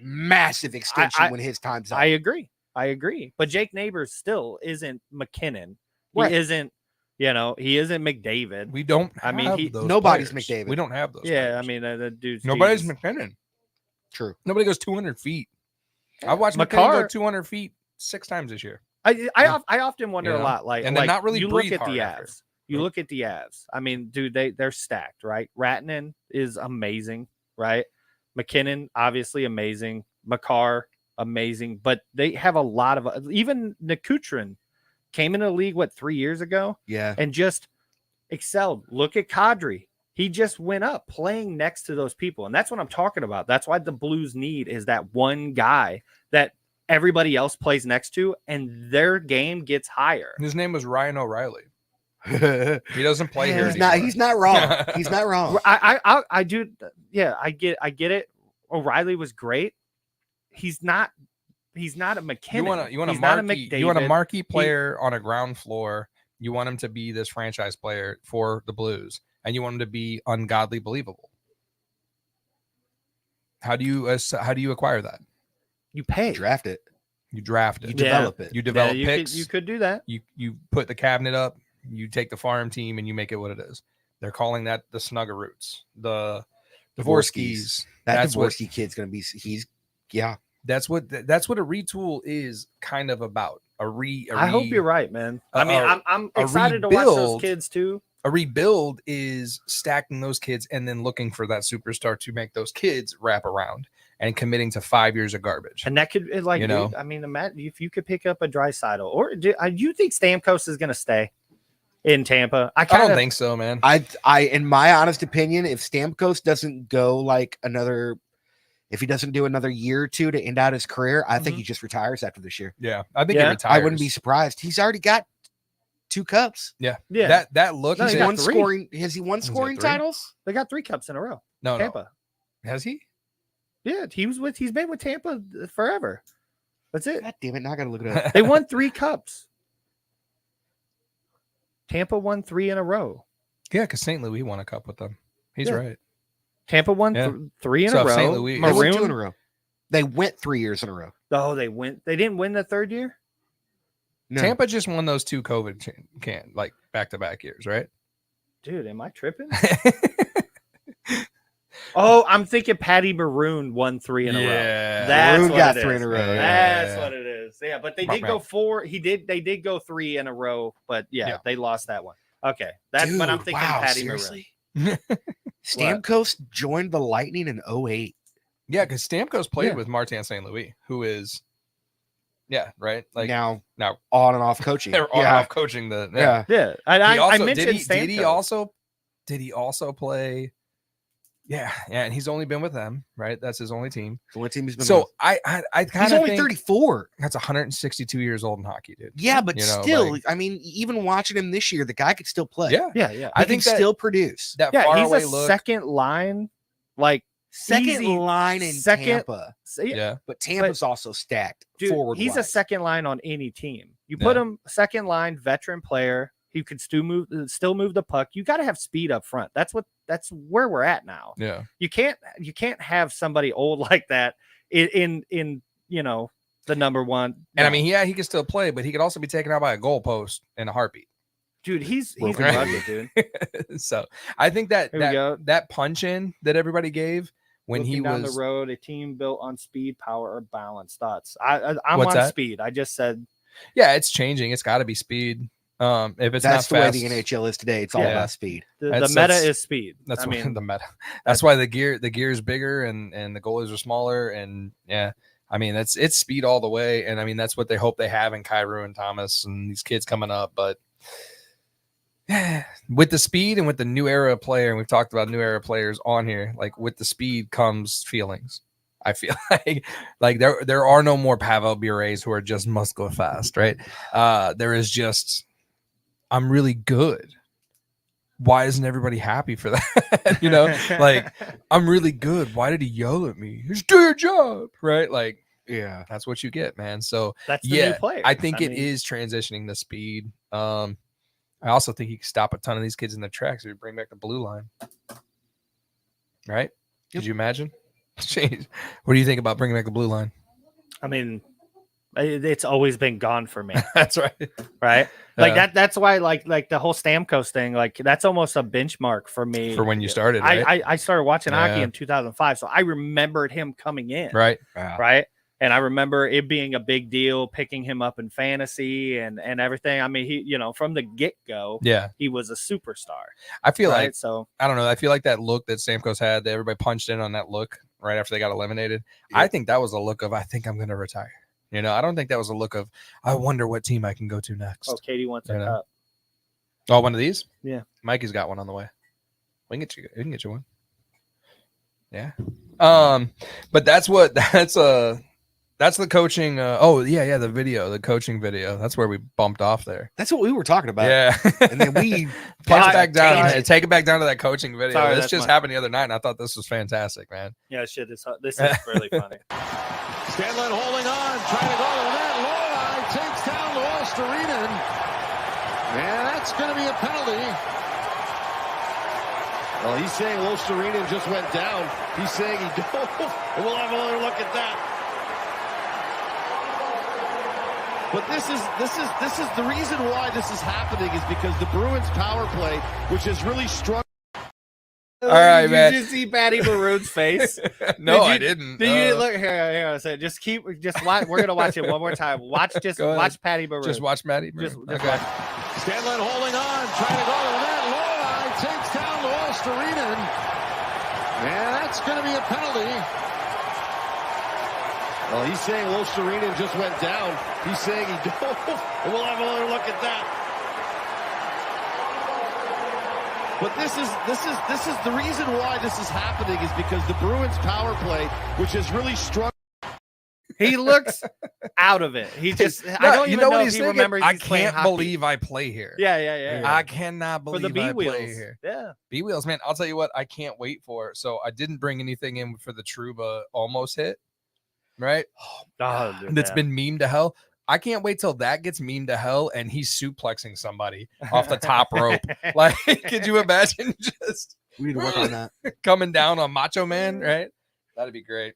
massive extension I- when his time's up. I agree. But Jake Neighbors still isn't McKinnon. He Right. isn't. He isn't McDavid. We don't. I mean, have he- those nobody's players. McDavid. We don't have those. Yeah, players. I mean, the dude's nobody's Jesus. McKinnon. True. Nobody goes 200 feet. I watched McKinnon go Makar- 200 feet 6 times this year. I often wonder You know? a lot, like, And they're not really you look breathe at the hard after. Avs. You look at the Avs. I mean, dude, they're stacked, right? Ratnan is amazing, right? McKinnon, obviously amazing. Makar, amazing. But they have a lot of even Nikutrin came into the league 3 years ago Yeah. and just excelled. Look at Kadri. He just went up playing next to those people. And that's what I'm talking about. That's why the Blues need is that one guy that everybody else plays next to and their game gets higher. His name was Ryan O'Reilly. he's He doesn't play here. not. anymore. He's not wrong. He's not wrong. I do. Yeah, I get it. O'Reilly was great. He's not a McKinnon. You want a He's not marquee. You want a McDavid. marquee player on a ground floor. You want him to be this franchise player for the Blues, and you want him to be ungodly believable. How do you acquire that? You pay. Draft it. You draft You it. develop it. You develop you picks. you could do that. You put the cabinet up. You take the farm team and you make it what it is. They're calling that the Snuggeroots, the Dvorskys. That That's what- Dvorsky kid's gonna be. Yeah. That's what a retool is kind of about. I hope you're right, man. a- I mean, a- I'm a excited to watch those rebuild. kids too. A rebuild is stacking those kids and then looking for that superstar to make those kids wrap around and committing to 5 years of garbage. And that could like, You know? dude, I mean, imagine if you could pick up a Draisaitl, or do you think Stamkos is going to stay in Tampa? I don't think so, man. In my honest opinion, if Stamkos doesn't go if he doesn't do another year or two to end out his career, I think he just retires after this year. Yeah, I think Yeah. he retires. I wouldn't be surprised. He's already got 2 cups. Yeah, Yeah, That look. No, is he it- got One 3. scoring. Has he won it scoring 3? titles? they got 3 cups in a row. no, Tampa. has he? Yeah, he's been with Tampa forever. That's it. God damn it! Now I gotta look it up. They won 3 cups. Tampa won 3 in a row. Yeah, because St. Louis won a cup with them. He's Yeah. right. Tampa won Yeah. 3 in So a if row. St. Louis- They won 2 in a Maroon. row. They went 3 years in a row. Oh, they didn't win the 3rd year. No. Tampa just won those 2 COVID like back-to-back years, right? Dude, am I tripping? Oh, I'm thinking Patty Maroon won 3 in a row. Yeah. That's Maroon what got it 3 is. in a row. That's what it is. Yeah, but they Mark did go Mel. 4. They did go 3 in a row, but yeah, they lost that one. Okay, but I'm Dude, thinking wow, Patty seriously? Maroon. Stamkos joined the Lightning in 08. Yeah, because Stamkos played Yeah. with Martin St. Louis, who is, right? Like now now on and off coaching. they're on and off coaching the. Yeah. Yeah, and He I also, mentioned did he Stamkos. also play? Yeah, and he's only been with them, right? That's his only team. The one team he's been So with. I He's kind of only think 34. that's 162 years old in hockey, dude. Yeah, but You know, still, like- I mean, even watching him this year, the guy could still play. Yeah, Yeah, yeah. I I think think that still produce. that Yeah, far he's away a look. second line, like second easy line in second- Tampa. Yeah. But Tampa's also stacked Dude, forward. he's a second line on any team. You put him second line, veteran player. He could still move the puck. You got to have speed up front. That's where we're at now. Yeah. You can't have somebody old like that in the number one. And I mean, he can still play, but he could also be taken out by a goalpost in a heartbeat. Dude, he's Right. rugged, dude. So I think that Here we go. that punch in that everybody gave when Looking he down was the road, a team built on speed, power, or balance. Thoughts? I'm What's on that? speed. I just said yeah, it's changing. It's got to be speed. If it's That's not the fast, way the NHL is today. It's all Yeah. about speed. the That's- meta that's- is speed. That's I why mean, the meta. That's why the gear is bigger and the goalies are smaller. And yeah, I mean it's speed all the way. And I mean that's what they hope they have in Kyrou and Thomas and these kids coming up. But with the speed and with the new era player, and we've talked about new era players on here, like with the speed comes feelings. I feel like there are no more Pavel Bure's who are just must go fast, right? There is just I'm really good. Why isn't everybody happy for that? Like I'm really good. Why did he yell at me? Just do your job, right? Like, Yeah. that's what you get, man. So that's the yeah, new player. I think it is transitioning the speed. I also think he can stop a ton of these kids in their tracks if you bring back the blue line. Right? Could you imagine? Jeez. What do you think about bringing back the blue line? I mean, it's always been gone for me. That's right. Right? Like Yeah. that's why like the whole Stamkos thing, like that's almost a benchmark for me. For when you started, right? I started watching hockey Yeah. in 2005, so I remembered him coming in. Right. Right. And I remember it being a big deal, picking him up in fantasy and everything. I mean, he, from the get-go, Yeah. he was a superstar. I feel right? like So I don't know. I feel like that look that Stamkos had, that everybody punched in on that look right after they got eliminated. I think that was a look of I think I'm going to retire. I don't think that was a look of I wonder what team I can go to next. Katie wants a You know? cup. Oh, one of these? Yeah. Mikey's got one on the way. We can get you one. Yeah. But that's the coaching. The video, the coaching video. That's where we bumped off there. That's what we were talking about. Yeah. And then we punch back down, tangent. take it back down to that coaching video. Sorry, this that's just my- happened the other night, and I thought this was fantastic, man. Yeah, shit. This is really funny. Scanlon holding on, trying to go to the net. Lorelei takes down Luostarinen. And that's going to be a penalty. Well, he's saying Luostarinen just went down. He's saying he dove. And we'll have another look at that. But this is the reason why this is happening is because the Bruins power play, which is really strong. All right, man. Did you see Patty Maroon's face? No, I I didn't. Did you look here? I said, just watch. We're gonna watch it one more time. Watch Go ahead. Patty Maroon. Just watch Matty. Just Okay. watch. Scanlon holding on, trying to go to the net. Lorelei takes down Luostarinen. And that's going to be a penalty. Well, he's saying Luostarinen just went down. He's saying he dove. And we'll have another look at that. But this is the reason why this is happening is because the Bruins power play, which is really strong. He looks out of it. He just. I don't even know what if he's he thinking? remembers. I he's playing can't hockey. believe I play here. Yeah. I cannot For believe the B I wheels. play here. Yeah. B wheels, man. I'll tell you what, I can't wait for. So I didn't bring anything in for the Trouba almost hit, right? Oh, That's been memed to hell. I can't wait till that gets memed to hell and he's suplexing somebody off the top rope. Like, could you imagine just We need to work on that. coming down on Macho Man, right? That'd be great.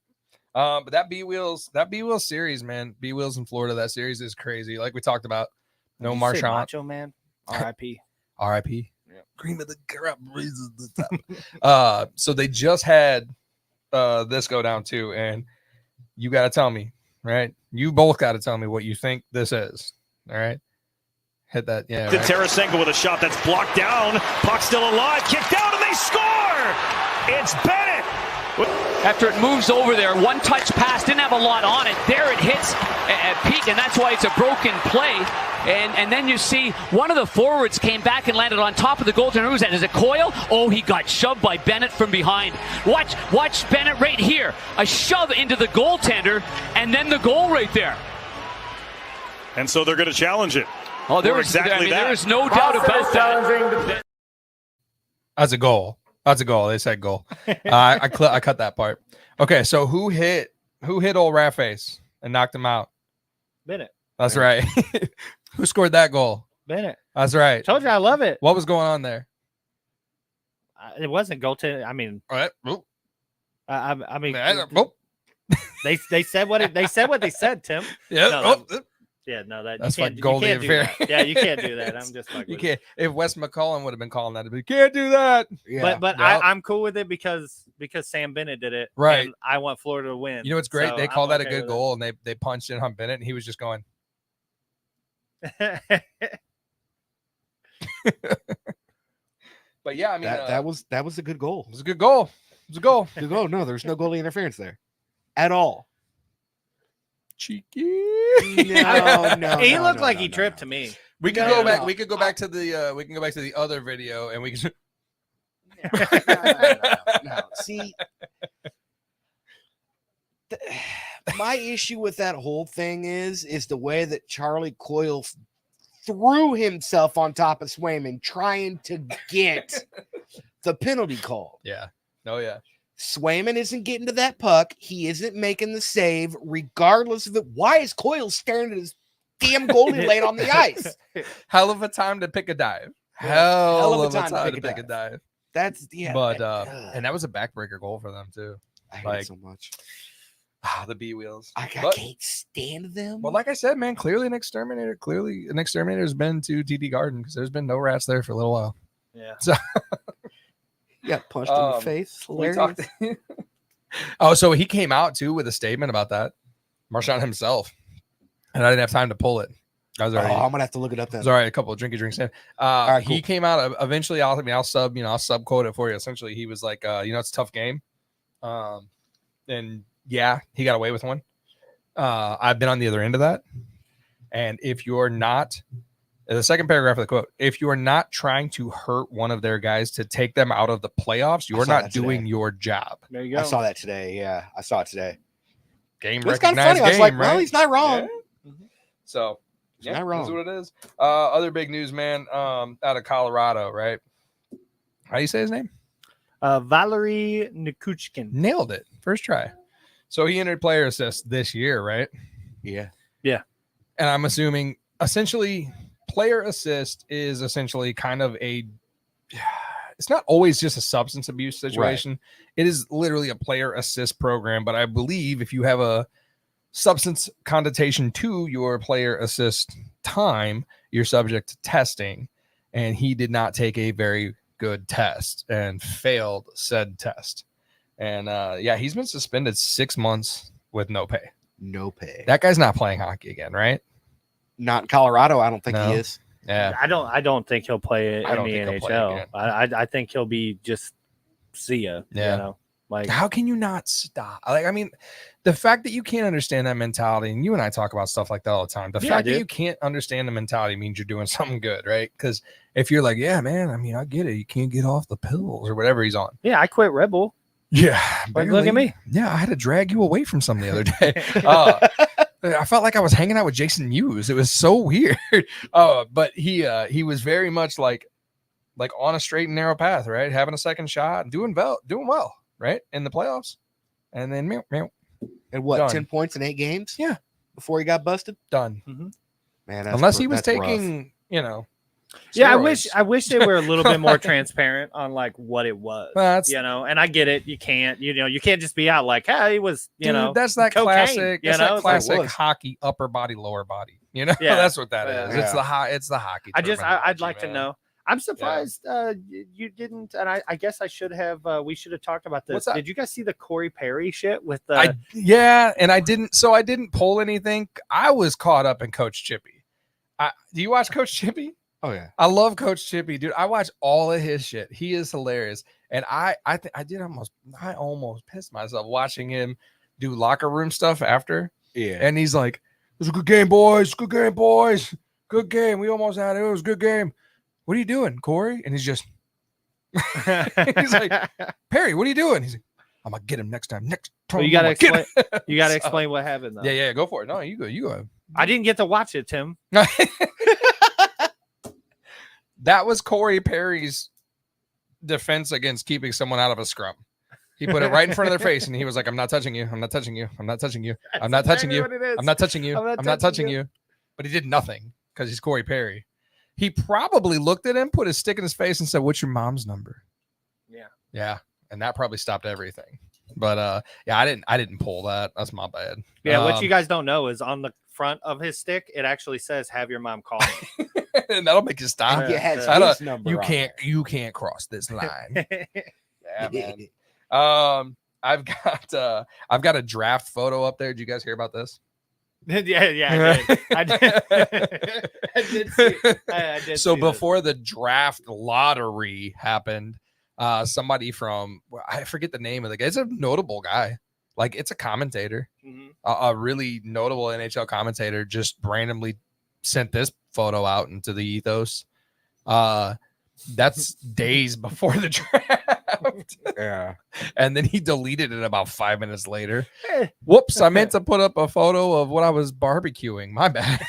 But that B Wheels series, man, B Wheels in Florida, that series is crazy. Like we talked about, no Did you say Marchand. Macho Man. R.I.P. R.I.P. Cream of the crop raises the top. So they just had this go down too, and you got to tell me, right? You both got to tell me what you think this is. All right, hit that. Yeah. To Right? Tarasenko with a shot that's blocked down. Puck still alive. Kicked out, and they score. It's Bennett. After it moves over there, one touch pass, didn't have a lot on it. There it hits at peak, and that's why it's a broken play. And then you see one of the forwards came back and landed on top of the goaltender. Who's that? Is it Coyle? Oh, he got shoved by Bennett from behind. Watch Bennett right here. A shove into the goaltender, and then the goal right there. And so they're going to challenge it. Oh, there was no doubt about that. As a goal. That's a goal. They said goal. I cut that part. Okay, so who hit old Rat Face and knocked him out? Bennett. That's right. Who scored that goal? Bennett. That's right. Told you I love it. What was going on there? It wasn't goaltending. I mean, all right. I mean, they said what they said, Tim. Yeah. That's like goalie affair. Yeah, you can't do that. I'm just like you can't. If Wes McCollum would have been calling that, you can't do that. Yeah. But I'm cool with it because Sam Bennett did it. Right. And I want Florida to win. You know what's great? So They call that a okay good with goal, and they punched in on Bennett, and he was just going. it. But yeah, I mean that was a good goal. It was a good goal. It was a goal. Good goal. No, there's no goalie interference there at all. Cheeky. No. He looked like he tripped to me. We can go back. We could go back to the. We can go back to the other video, and we can. No. See, my issue with that whole thing is the way that Charlie Coyle threw himself on top of Swayman trying to get the penalty call. Yeah. Oh yeah. Swayman isn't getting to that puck. He isn't making the save, regardless of it. Why is Coyle staring at his damn goalie laid on the ice? Hell of a time to pick a dive. Yeah, Hell of a time to pick a dive. That's yeah. But and that was a backbreaker goal for them too. I hate it so much. The B wheels. I can't stand them. Well, like I said, man, clearly an exterminator has been to TD Garden because there's been no rats there for a little while. Yeah. So you got punched in the face. Hilarious. So he came out too with a statement about that. Marchand himself. And I didn't have time to pull it. I was already, I'm gonna have to look it up then. There's already a couple of drinky drinks in. right, cool. He came out eventually. I'll sub quote it for you. Essentially, he was like, it's a tough game. And yeah, he got away with one. I've been on the other end of that. And if you're not, the second paragraph of the quote, if you are not trying to hurt one of their guys to take them out of the playoffs, you are not doing your job. There you go. I saw that today. Yeah, I saw it today. Game It's kind of funny. recognized I was like, game, well, right? he's not wrong. Yeah. So He's not wrong. that's what it is. Other big news, man, out of Colorado, right? How do you say his name? Valery Nikuchkin. Nailed it. First try. So he entered player assist this year, right? Yeah. Yeah. And I'm assuming essentially player assist is essentially kind of it's not always just a substance abuse situation. Right. It is literally a player assist program, but I believe if you have a substance connotation to your player assist time, you're subject to testing. And he did not take a very good test and failed said test. And he's been suspended 6 months with no pay. No pay. That guy's not playing hockey again, right? Not in Colorado. I don't think he is. Yeah. I don't think he'll play it in the NHL. I think he'll be just see ya. Yeah. You know? Like, how can you not stop? Like, I mean, the fact that you can't understand that mentality, and you and I talk about stuff like that all the time. The fact that you can't understand the mentality means you're doing something good, right? Because if you're like, yeah, man, I mean, I get it. You can't get off the pills or whatever he's on. Yeah, I quit Red Bull. Yeah. Like, look at me. Yeah, I had to drag you away from something the other day. I felt like I was hanging out with Jason Mewes. It was so weird. But he was very much like on a straight and narrow path, right? Having a second shot and doing well, right? In the playoffs. And then and what, done. 10 points in 8 games? Yeah. Before he got busted? Done. Mm-hmm. Man, unless he was taking, rough. Yeah, steroids. I wish they were a little bit more transparent on like what it was. That's, and I get it. You can't just be out like, hey, he was, that's that cocaine, classic, that classic like, hockey upper body, lower body. Yeah. That's what that is. Yeah. It's the hockey. I'd like to know. I'm surprised you didn't, and I guess I should have. We should have talked about this. Did you guys see the Corey Perry shit with the? And I didn't. So I didn't pull anything. I was caught up in Coach Chippy. Do you watch Coach Chippy? Oh yeah, I love Coach Chippy, dude. I watch all of his shit. He is hilarious, and I almost pissed myself watching him do locker room stuff after. Yeah, and he's like, "It was a good game, boys. Good game, boys. Good game. We almost had it. It was a good game. What are you doing, Corey?" And he's just, he's like, "Perry, what are you doing?" He's like, "I'm gonna get him next time. Next time." Well, you gotta explain. You gotta explain what happened, though. Yeah, go for it. No, you go. I didn't get to watch it, Tim. That was Corey Perry's defense against keeping someone out of a scrum. He put it right in front of their face, and he was like, "I'm not touching you. I'm not touching you. I'm not touching you. I'm not touching you. I'm not touching you. I'm not touching you." But he did nothing because he's Corey Perry. He probably looked at him, put his stick in his face, and said, "What's your mom's number?" Yeah, and that probably stopped everything. But yeah, I didn't pull that. That's my bad. Yeah, what you guys don't know is on the front of his stick, it actually says, "Have your mom call me." And that'll make you stop. And it has his number on You can't cross this line. Yeah, man. I've got a draft photo up there. Did you guys hear about this? Yeah, I did. I did see. I did So see before the draft lottery happened, somebody from, I forget the name of the guy. It's a notable guy. Like, it's a commentator, a really notable NHL commentator, just randomly sent this photo out into the ethos. That's days before the draft. Yeah. And then he deleted it about 5 minutes later. Whoops, I meant to put up a photo of what I was barbecuing. My bad.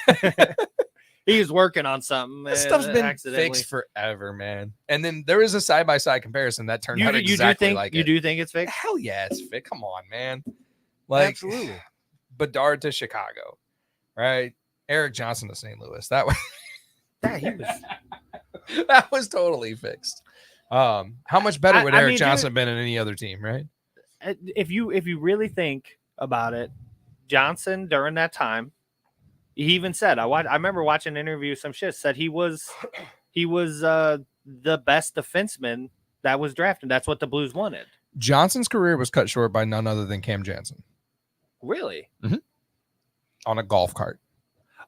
He was working on something. This stuff's been fixed forever, man. And then there is a side-by-side comparison that turned out exactly like you it. do think it's fixed? Hell yeah, it's fixed. Come on, man. Like, absolutely. Bedard to Chicago, right? Eric Johnson to St. Louis. That was that was totally fixed. How much better would Eric Johnson have been in any other team, right? If you really think about it, Johnson during that time, he even said, I remember watching an interview, some shit said he was the best defenseman that was drafted. That's what the Blues wanted. Johnson's career was cut short by none other than Cam Jansen. Really? Mm-hmm. On a golf cart.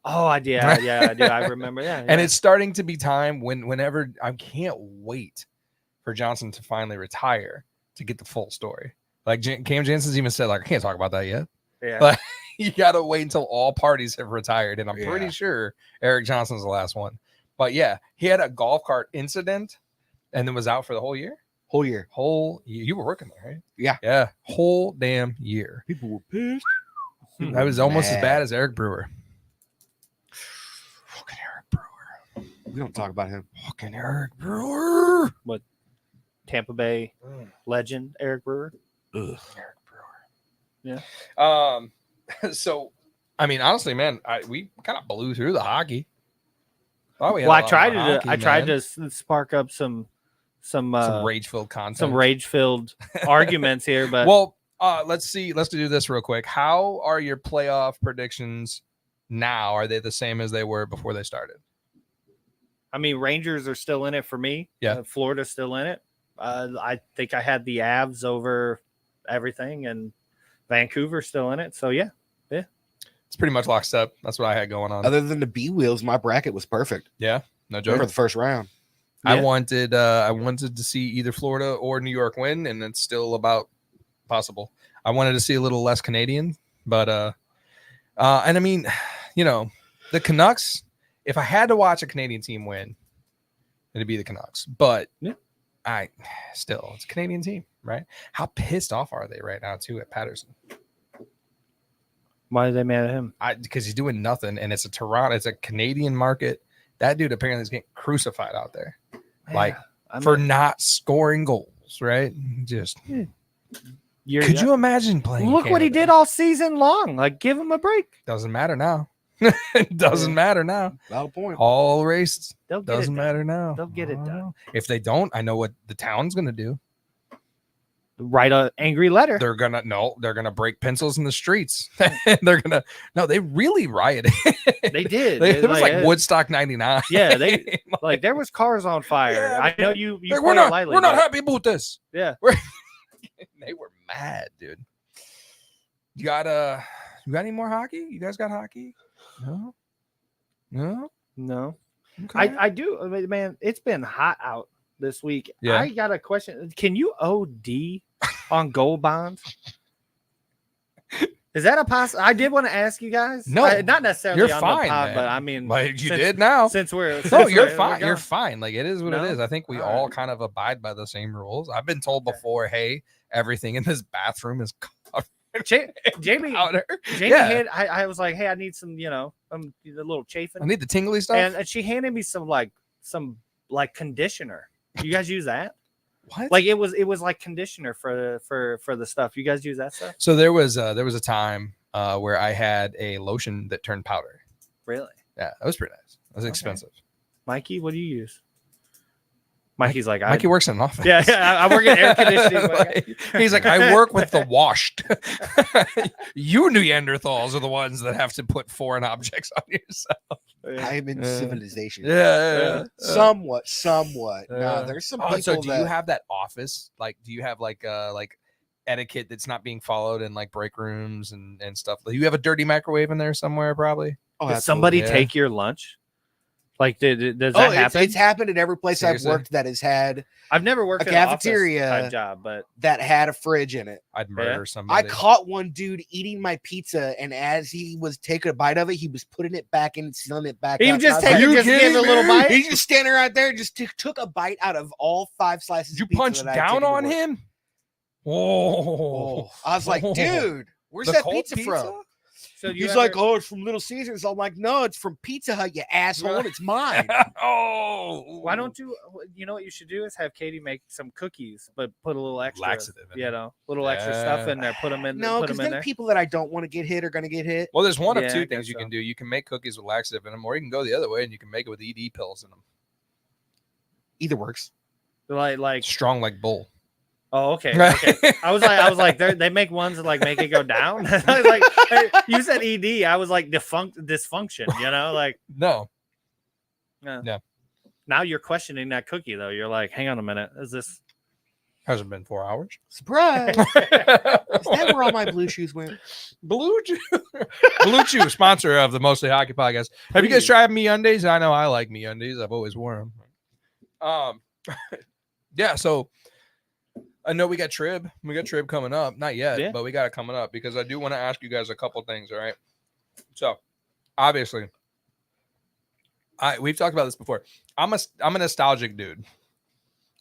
Oh, I do. I remember that. And it's starting to be time whenever I can't wait for Johnson to finally retire to get the full story. Like Cam Jansen's even said, like, I can't talk about that yet. Yeah. But you got to wait until all parties have retired. And I'm pretty sure Eric Johnson's the last one. But yeah, he had a golf cart incident and then was out for the whole year. Whole year. You were working there, right? Yeah. Yeah. Whole damn year. People were pissed. That was almost as bad as Eric Brewer. Fucking Eric Brewer. We don't talk about him. Fucking Eric Brewer. What? Tampa Bay legend Eric Brewer. Ugh. Eric Brewer. Yeah. So, I mean, honestly, man, we kind of blew through the hockey. I tried to spark up some rage-filled content, some rage-filled arguments here, but well, let's see. Let's do this real quick. How are your playoff predictions now? Are they the same as they were before they started? I mean, Rangers are still in it for me. Yeah, Florida's still in it. I think I had the Avs over everything, and Vancouver's still in it. So yeah. It's pretty much lockstep. That's what I had going on. Other than the B wheels, my bracket was perfect. Yeah, no joke. For the first round. Yeah. I wanted to see either Florida or New York win, and it's still about possible. I wanted to see a little less Canadian, but and I mean, you know, the Canucks, if I had to watch a Canadian team win, it'd be the Canucks. But it's a Canadian team, right? How pissed off are they right now too at Patterson? Why are they mad at him? Because he's doing nothing, and it's a Canadian market. That dude apparently is getting crucified out there, for not scoring goals, right? Just could you imagine playing? Look what he did all season long. Like, give him a break. Doesn't matter now. It doesn't matter now. Valid point. All raced. Doesn't matter now. They'll get it done. If they don't, I know what the town's gonna do. Write an angry letter. They're gonna break pencils in the streets. They really rioted. They did. It was like Woodstock 99. Yeah, they there was cars on fire. Yeah, I know you we're not happy about this. Yeah. They were mad, dude. You got any more hockey? You guys got hockey? No. Okay. I do, man. It's been hot out this week. Yeah. I got a question. Can you OD on gold bonds? Is that a possible? I did want to ask you guys. No, not necessarily. You're on fine, the pod, man. But I mean, like you did now. You're fine. You're fine. Like it is what it is. I think we all kind of abide by the same rules. I've been told before, hey, everything in this bathroom is covered. Jamie powder. Had. I was like, hey, I need some, the little chafing. I need the tingly stuff. And she handed me some conditioner. You guys use that? What? Like it was like conditioner for the stuff. You guys use that stuff? So there was a time where I had a lotion that turned powder. Really? Yeah, that was pretty nice. It was expensive. Mikey, what do you use? Mikey's like, Mikey works in an office. Yeah, I work in air conditioning. He's like, I work with the washed. You Neanderthals are the ones that have to put foreign objects on yourself. I'm in civilization. Yeah. Somewhat. No, there's some people so do that you have that office? Like, do you have like etiquette that's not being followed in like break rooms and stuff? You have a dirty microwave in there somewhere, probably. Oh, Does somebody take your lunch? Like, does that happen? It's happened at every place Seriously? I've worked that has had I've never worked a in an cafeteria office type job, but that had a fridge in it. I'd murder somebody. I caught one dude eating my pizza, and as he was taking a bite of it, he was putting it back in and sealing it back. He up. just And I was just gave it a little bite. He's just standing right there, just took a bite out of all 5 slices. You of pizza punched that I had down taken to on work. him? Oh, I was like, dude, where's The that cold pizza from? So you He's like, oh, it's from Little Caesars. I'm like, no, it's from Pizza Hut, you asshole. It's mine. Oh, why don't you? You know what you should do is have Katie make some cookies, but put a little extra Laxative in little extra stuff in there. Put them in. No, put because them in then there. people that I don't want to get hit are going to get hit. Well, there's one of Yeah, I two guess things you so. can do. You can make cookies with laxative in them, or you can go the other way and you can make it with ED pills in them. Either works. Like Strong like bull. Oh, okay. I was like, they make ones that like make it go down. Like hey, you said ED, I was like dysfunction. You know, like No. yeah. Now you're questioning that cookie though. You're like, hang on a minute, is this? Hasn't been 4 hours. Surprise. Is that where all my blue shoes went? Blue Chew, sponsor of the Mostly Hockey Podcast. Have you guys tried MeUndies? I know I like MeUndies. I've always worn them. Yeah. So I know we got Trib. We got Trib coming up. Not yet, but we got it coming up because I do want to ask you guys a couple things. All right. So obviously, we've talked about this before. I'm a nostalgic dude.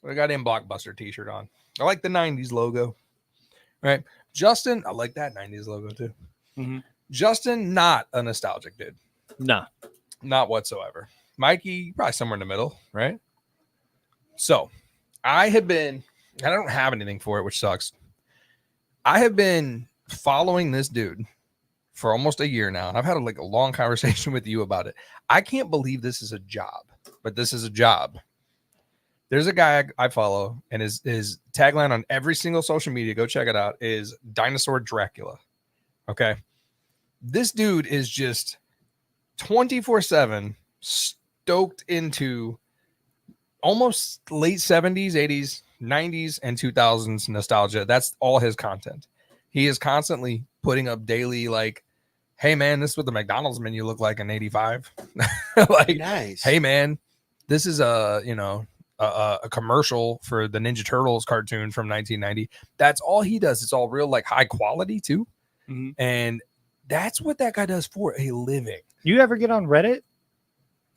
I got an Blockbuster t-shirt on. I like the 90s logo. Right. Justin, I like that 90s logo too. Mm-hmm. Justin, not a nostalgic dude. No. Not whatsoever. Mikey, probably somewhere in the middle, right? So I don't have anything for it, which sucks. I have been following this dude for almost a year now, and I've had a long conversation with you about it. I can't believe this is a job, but this is a job. There's a guy I follow, and his tagline on every single social media, go check it out, is Dinosaur Dracula. Okay. This dude is just 24/7 stoked into almost late 70s, 80s, 90s, and 2000s nostalgia. That's all his content. He is constantly putting up daily, like, hey, man, this is what the McDonald's menu looked like in 85. Like, nice. Hey, man, this is a commercial for the Ninja Turtles cartoon from 1990. That's all he does. It's all real, like, high quality, too. Mm-hmm. And that's what that guy does for a living. You ever get on Reddit?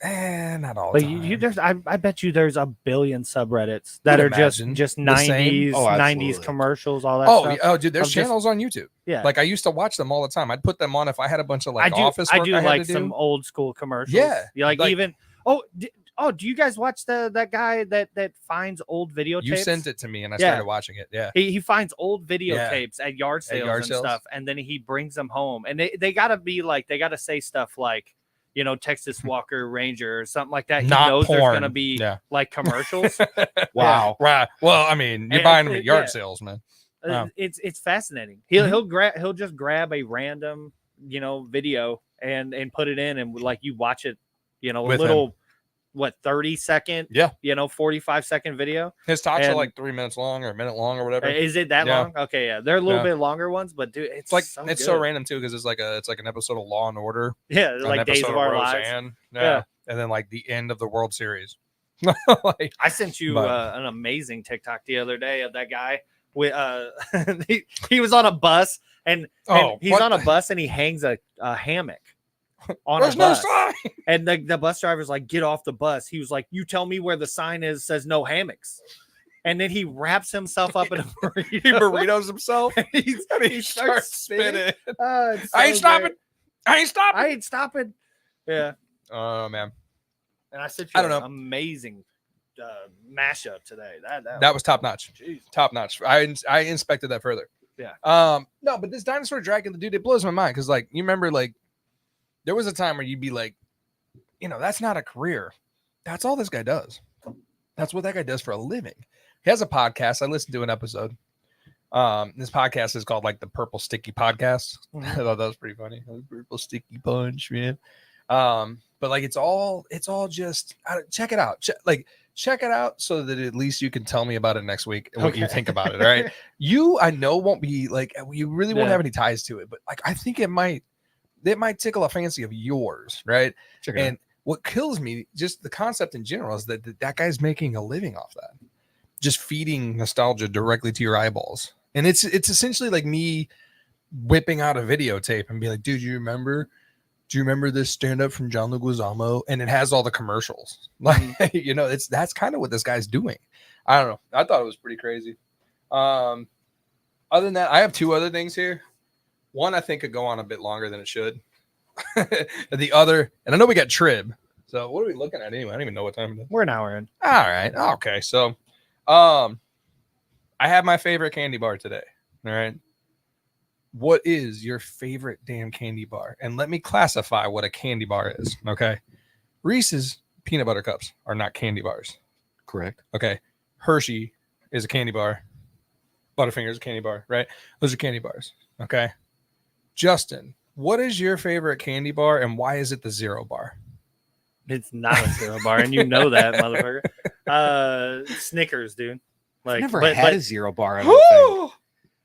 Not all the Like time. I bet you there's a billion subreddits that are just The same? 90s, Oh, 90s absolutely. commercials, all that Oh, stuff. oh, dude, there's Of just- channels on YouTube. Yeah. Like I used to watch them all the time. I'd put them on if I had a bunch of like I office do work I had like to do. some old school commercials. Yeah, like like- even do you guys watch that guy that finds old videotapes? You sent it to me and I Yeah. started watching it. Yeah. He finds old Yeah. videotapes at yard sales yard and sales? stuff, and then he brings them home. And they gotta be like, they gotta say stuff like, Texas Walker Ranger or something like that. He Not knows there's porn. gonna be Yeah. like commercials. Wow. Right. Well, I mean, you're And- buying them at yard yeah. sales, man. It's fascinating. Mm-hmm. He'll just grab a random video and put it in, and like you watch it, a With little 30-second, Yeah. 45-second video. His talks are And- like 3 minutes long or a minute long or whatever. Is it that Yeah. long? Okay, yeah, they're a little Yeah. bit longer ones, but dude, it's It's so it's good. so random too because it's like an episode of Law and Order. Yeah, an like Days episode of Our Lives. Roseanne, Yeah. Yeah. And then like the end of the World Series. Like, I sent you But- an amazing TikTok the other day of that guy with he was on a bus and he's what on a the- bus and he hangs a hammock on There's a no bus. sign. And the bus driver's like, get off the bus. He was like, you tell me where the sign is, says no hammocks. And then he wraps himself up in a burrito. He burritos himself. he starts spinning. It's I ain't so stopping. great. I ain't stopping. I ain't stopping. Yeah. Oh man. And I said, I don't know. amazing mashup today. That was top notch. Jeez. Top notch. I inspected that further. Yeah. No, but this Dinosaur Dracula, dude, it blows my mind because, like, you remember, like, there was a time where you'd be like, that's not a career. That's all this guy does. That's what that guy does for a living. He has a podcast. I listened to an episode. This podcast is called, like, the Purple Sticky Podcast. I thought that was pretty funny. Purple Sticky Punch, man. But like it's all just check it out. Check it out so that at least you can tell me about it next week and what you think about it. All right. I know won't be like you really won't have any ties to it, but like I think it might tickle a fancy of yours, right? And what kills me, just the concept in general, is that guy's making a living off that. Just feeding nostalgia directly to your eyeballs. And it's essentially like me whipping out a videotape and be like, dude, do you remember this stand-up from John Leguizamo? And it has all the commercials. Like, that's kind of what this guy's doing. I don't know. I thought it was pretty crazy. Other than that, I have two other things here. One I think could go on a bit longer than it should. The other, and I know we got Trib. So what are we looking at anyway? I don't even know what time it is. We're an hour in. All right. Okay. So I have my favorite candy bar today. All right. What is your favorite damn candy bar? And let me classify what a candy bar is. Okay. Reese's peanut butter cups are not candy bars. Correct. Okay. Hershey is a candy bar. Butterfinger is a candy bar, right? Those are candy bars. Okay. Justin, what is your favorite candy bar and why is it the Zero bar? It's not a Zero bar, and you know that, motherfucker. Snickers, dude. Like, I've never had a Zero bar. I don't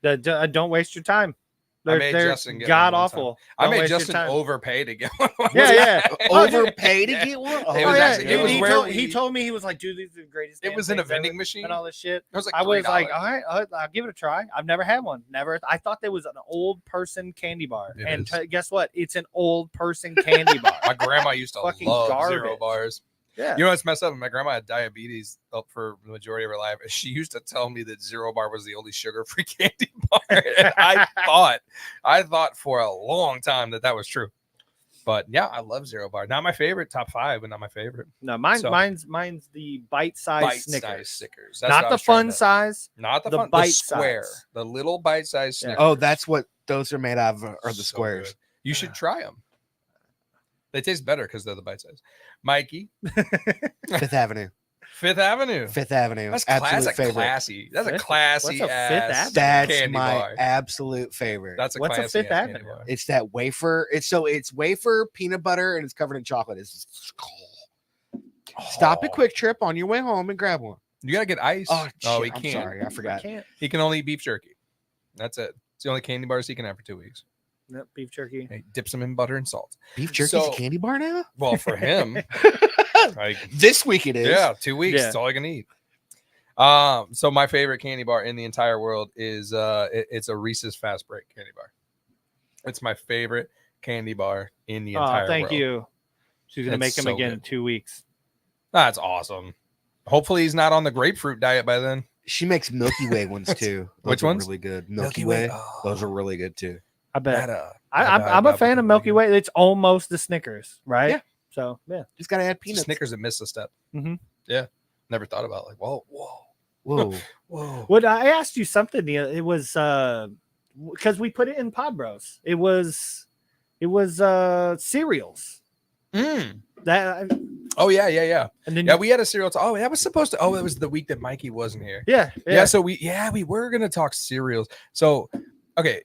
think. Don't waste your time. They're Justin god awful. I made Justin overpay to get one. Yeah. Overpay to get one. He told me, he was like, dude, these are the greatest. It was in a vending machine and all this shit. It was like I was like, $3. all right, I'll give it a try. I've never had one. Never. I thought there was an old person candy bar, guess what? It's an old person candy bar. My grandma used to fucking love garbage. Zero bars. Yeah. You know what's messed up? My grandma had diabetes for the majority of her life. She used to tell me that Zero bar was the only sugar-free candy bar. And I thought for a long time that was true. But yeah, I love Zero bar. Not my favorite, top 5, but not my favorite. No, mine's the bite-sized Snickers. Not the fun size. Not the fun, bite the square. size. The little bite-sized Snickers. Oh, that's what those are made out of, are the So squares. good. You should try them. They taste better because they're the bite size. Mikey, Fifth Avenue. Fifth Avenue. Fifth Avenue. That's absolute favorite. classy. That's a classy What's a Fifth ass Avenue? That's candy my bar. absolute favorite. That's a What's a classy Fifth ass candy Avenue? bar. It's that wafer. It's wafer, peanut butter, and it's covered in chocolate. Stop at Quick Trip on your way home and grab one. You gotta get ice. Oh, he shit, I'm can't. sorry, I forgot. He can only eat beef jerky. That's it. It's the only candy bars he can have for 2 weeks. Nope, beef jerky. He dips them in butter and salt. Beef jerky's So- a candy bar now? Well, for him, like, This week it is. yeah, 2 weeks. Yeah. That's all I can eat. So my favorite candy bar in the entire world is it's a Reese's Fast Break candy bar. It's my favorite candy bar in the entire world. Thank you. She's gonna It's make him so again good. in 2 weeks. That's awesome. Hopefully he's not on the grapefruit diet by then. She makes Milky Way ones too. Those Which are ones? really good. Milky Milky Way? Way. Oh. Those are really good too. I bet. That, I'm a fan of Milky Way. It's almost the Snickers, right? Yeah. So yeah. Just gotta add It's peanuts. Snickers that missed a step. Mhm. Yeah. Never thought about it. Like, whoa. Whoa. Whoa. What I asked you something. It was because we put it in Pod Bros. It was cereals. That Oh yeah. and then Yeah, we had a cereal. Oh, that was supposed to. Oh, it was the week that Mikey wasn't here. yeah. So we were gonna talk cereals. So okay,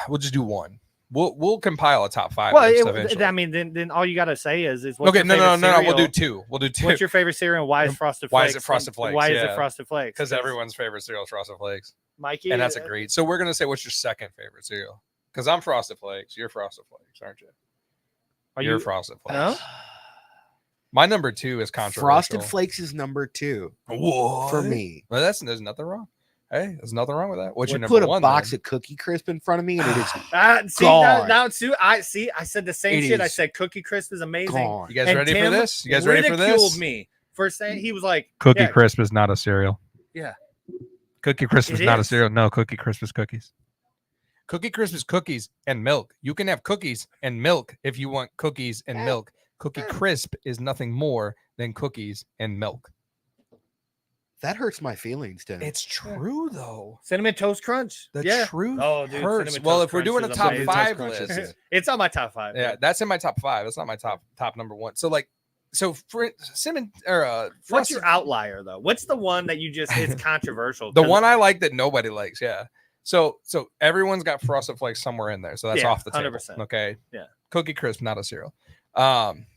we'll just do one. We'll compile a top 5 list eventually. I mean, then all you gotta say is what's Okay, your no. favorite We'll do cereal? 2. We'll do 2. What's your favorite cereal? And why is Frosted Flakes? Why is it Frosted Flakes? Why is Yeah. it Frosted Flakes? Because everyone's favorite cereal is Frosted Flakes, Mikey, and that's agreed. So we're gonna say, what's your second favorite cereal? Because I'm Frosted Flakes. You're Frosted Flakes, aren't you? Are You're you Frosted Flakes. No? My number 2 is controversial. Frosted Flakes is number 2 What? for me. Well, there's nothing wrong. Hey, there's nothing wrong with that. What's your We number put a 1? box then? of Cookie Crisp in front of me, and it is See gone. now too. I said the same It shit. I is said Cookie Crisp is amazing. gone. You guys And ready for Tim this? You guys ready for ridiculed this? me for saying he was like Cookie yeah, Crisp is not a cereal. Yeah. Cookie Crisp is It not a is. cereal. No, Cookie Crisp is cookies. Cookie Crisp is cookies and milk. You can have cookies and milk if you want cookies and milk. Cookie Crisp is nothing more than cookies and milk. That hurts my feelings, Tim. It's true though. Cinnamon Toast Crunch. The truth Oh, dude, hurts. Cinnamon Well, Toast if we're Crunch doing a is top amazing. 5 Crunch is list, it. It's on my top 5. yeah, that's in my top 5. That's not my top number 1. So like, so for cinnamon or What's Frosted, your outlier though? What's the one that you just it's controversial? the 'Cause- one I like that nobody likes. Yeah. So everyone's got Frosted Flakes somewhere in there. So that's Yeah, off the table. 100%. Okay. Yeah. Cookie Crisp, not a cereal.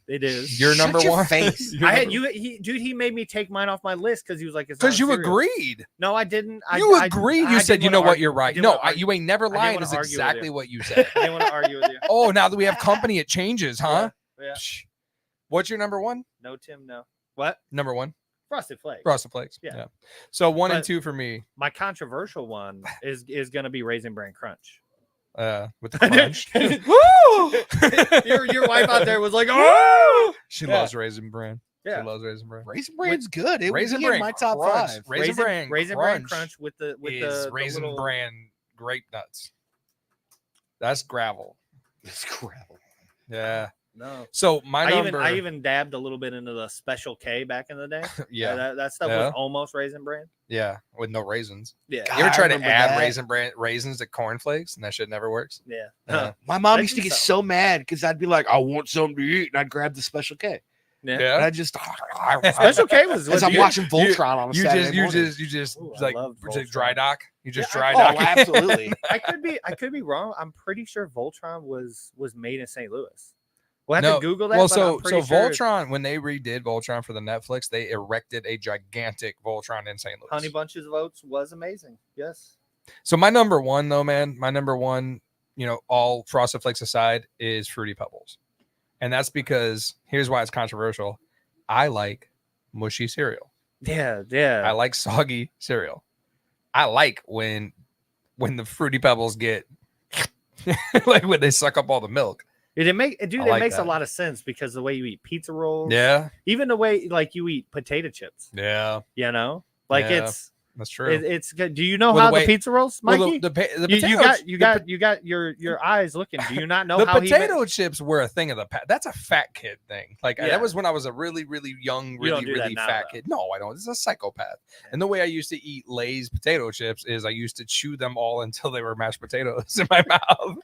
It is. Your Shut number your one. face. Your I had number- dude. He made me take mine off my list because he was like, "It's not Because a you cereal." agreed. No, I didn't. You agreed. You said, didn't you know wanna what, argue- you're I right. didn't No, wanna argue- you ain't never I didn't lying. wanna Is argue with exactly you. what you said. I didn't want to argue with you. Oh, now that we have company, it changes, huh? Yeah. Psh. What's your number 1? No, Tim. No. What? Number 1? Frosted Flakes. Frosted Flakes. Yeah. So 1 and But- 2 for me. My controversial one is going to be Raisin Bran Crunch. With the crunch. your wife out there was like, "Oh!" She Yeah. loves Raisin Bran. Yeah. She loves Raisin Bran. Raisin Bran's good. It Raisin would be Bran in my top Crunch. 5. Raisin Bran Bran Crunch with the is the Raisin little- Bran grape nuts. That's gravel. It's gravel. Yeah. No. So my number. I even dabbed a little bit into the Special K back in the day. Yeah. That stuff Yeah. was almost Raisin Bran. Yeah, with no raisins. Yeah. God, You ever I try to remember add that. raisins to cornflakes and that shit never works? Yeah. Yeah. My mom I used to think get so. so mad because I'd be like, I want something to eat. And I'd grab the Special K. Yeah. And Yeah. I just. Special K was As I'm you- watching Voltron on a Saturday morning. You just Ooh, I like love dry Voltron. dock. You just Yeah, dry Oh, dock. absolutely. I could be wrong. I'm pretty sure Voltron was made in St. Louis. We'll have No, to Google that. Well, but so I'm pretty sure Voltron, when they redid Voltron for the Netflix, they erected a gigantic Voltron in St. Louis. Honey Bunches of Oats was amazing. Yes. So my number 1 though, man, all Frosted Flakes aside, is Fruity Pebbles. And that's because here's why it's controversial. I like mushy cereal. Yeah. Yeah. I like soggy cereal. I like when the Fruity Pebbles get like when they suck up all the milk. It I it like makes that. a lot of sense because the way you eat pizza rolls, Yeah. even the way like you eat potato chips, Yeah. like Yeah, it's That's true. it's good. Do you know Well, the how the way- pizza rolls, Well, Mikey? the you got your eyes looking. Do you not know the how potato chips were a thing of the past. That's a fat kid thing. Like Yeah. that was when I was a really, really young, You don't really, do that really now, fat though. kid. No, I don't. It's a psychopath. And the way I used to eat Lay's potato chips is I used to chew them all until they were mashed potatoes in my mouth,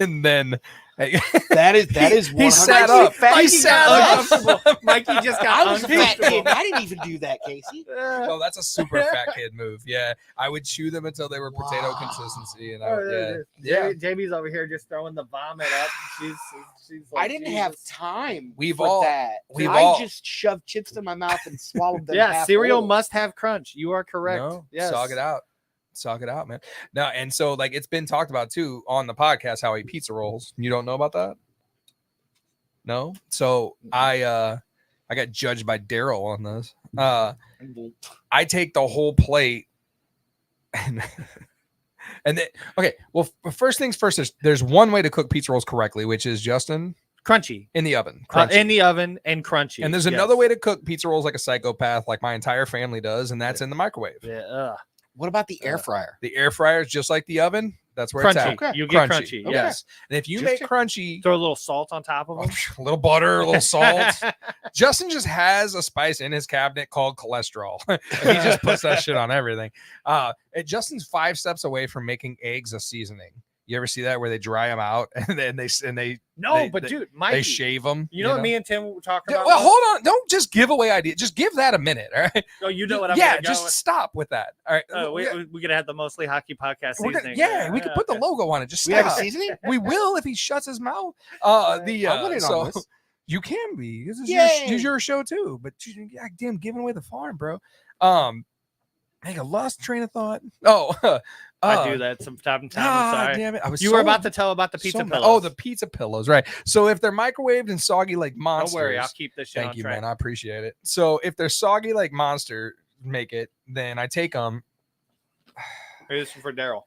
and then That is 100%. he sat up. Fat He kid sat got up. Mikey, Mikey just got I was a fat uncomfortable. kid. I didn't even do that, Casey. Oh, that's a super fat kid move. Yeah, I would chew them until they were potato Wow. consistency, and Oh, yeah. JB's over here just throwing the vomit up. She's like, I didn't have Jesus. time We've for all- that. we've I all- just shoved chips in my mouth and swallowed them. Yeah, half cereal whole. must have crunch. You are correct. No, yes. Sog it out, man. Now, and so like it's been talked about too on the podcast how I eat pizza rolls. You don't know about that? No. So I got judged by Daryl on this. I take the whole plate and then okay. Well, first things first. There's one way to cook pizza rolls correctly, which is Justin Crunchy. in the oven. In the oven and crunchy. And there's yes. another way to cook pizza rolls like a psychopath, like my entire family does, and that's in the microwave. Yeah. ugh. What about the air fryer? The air fryer is just like the oven. That's where Crunchy. it's at. Okay. You get crunchy. Okay. Yes. And if you Just make check- crunchy, Throw a little salt on top of them. a little butter, a little salt. Justin just has a spice in his cabinet called cholesterol. He just puts that shit on everything. Justin's 5 steps away from making eggs a seasoning. You ever see that where they dry them out and then they No, but dude, Mikey, they shave them? you know what me and Tim were talking Yeah, about? well, hold on. Don't just give away ideas. Just give that a minute. All right. Oh, you know what I'm yeah, gonna go just with? stop with that. All right. We're gonna have the Mostly Hockey podcast We're seasoning. gonna, we can put the logo on it. Just We have a stop. seasoning? We will if he shuts his mouth. I'm in So on this. you can be. This is Yay. your show too. But damn, giving away the farm, bro. I lost train of thought. Oh, I do that from time to time. I'm sorry. Damn it! I was You so- were about to tell about the pizza so mad. pillows. Oh, the pizza pillows, right? So if they're microwaved and soggy like monsters, Don't worry, I'll keep this shit Thank on you, track. man. I appreciate it. So if they're soggy like monster, make it. Then I take them Here's for Daryl.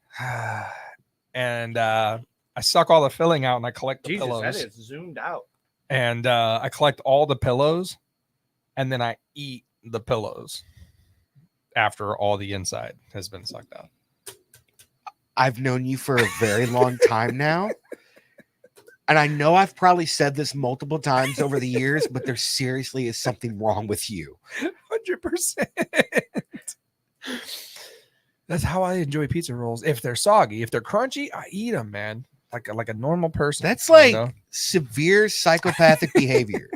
and I suck all the filling out and I collect the Jesus, pillows. that is zoomed out. And I collect all the pillows and then I eat the pillows after all the inside has been sucked out. I've known you for a very long time now. And I know I've probably said this multiple times over the years, but there seriously is something wrong with you. 100%. That's how I enjoy pizza rolls. If they're soggy, if they're crunchy, I eat them, man. Like a normal person. That's you like know? severe psychopathic behavior.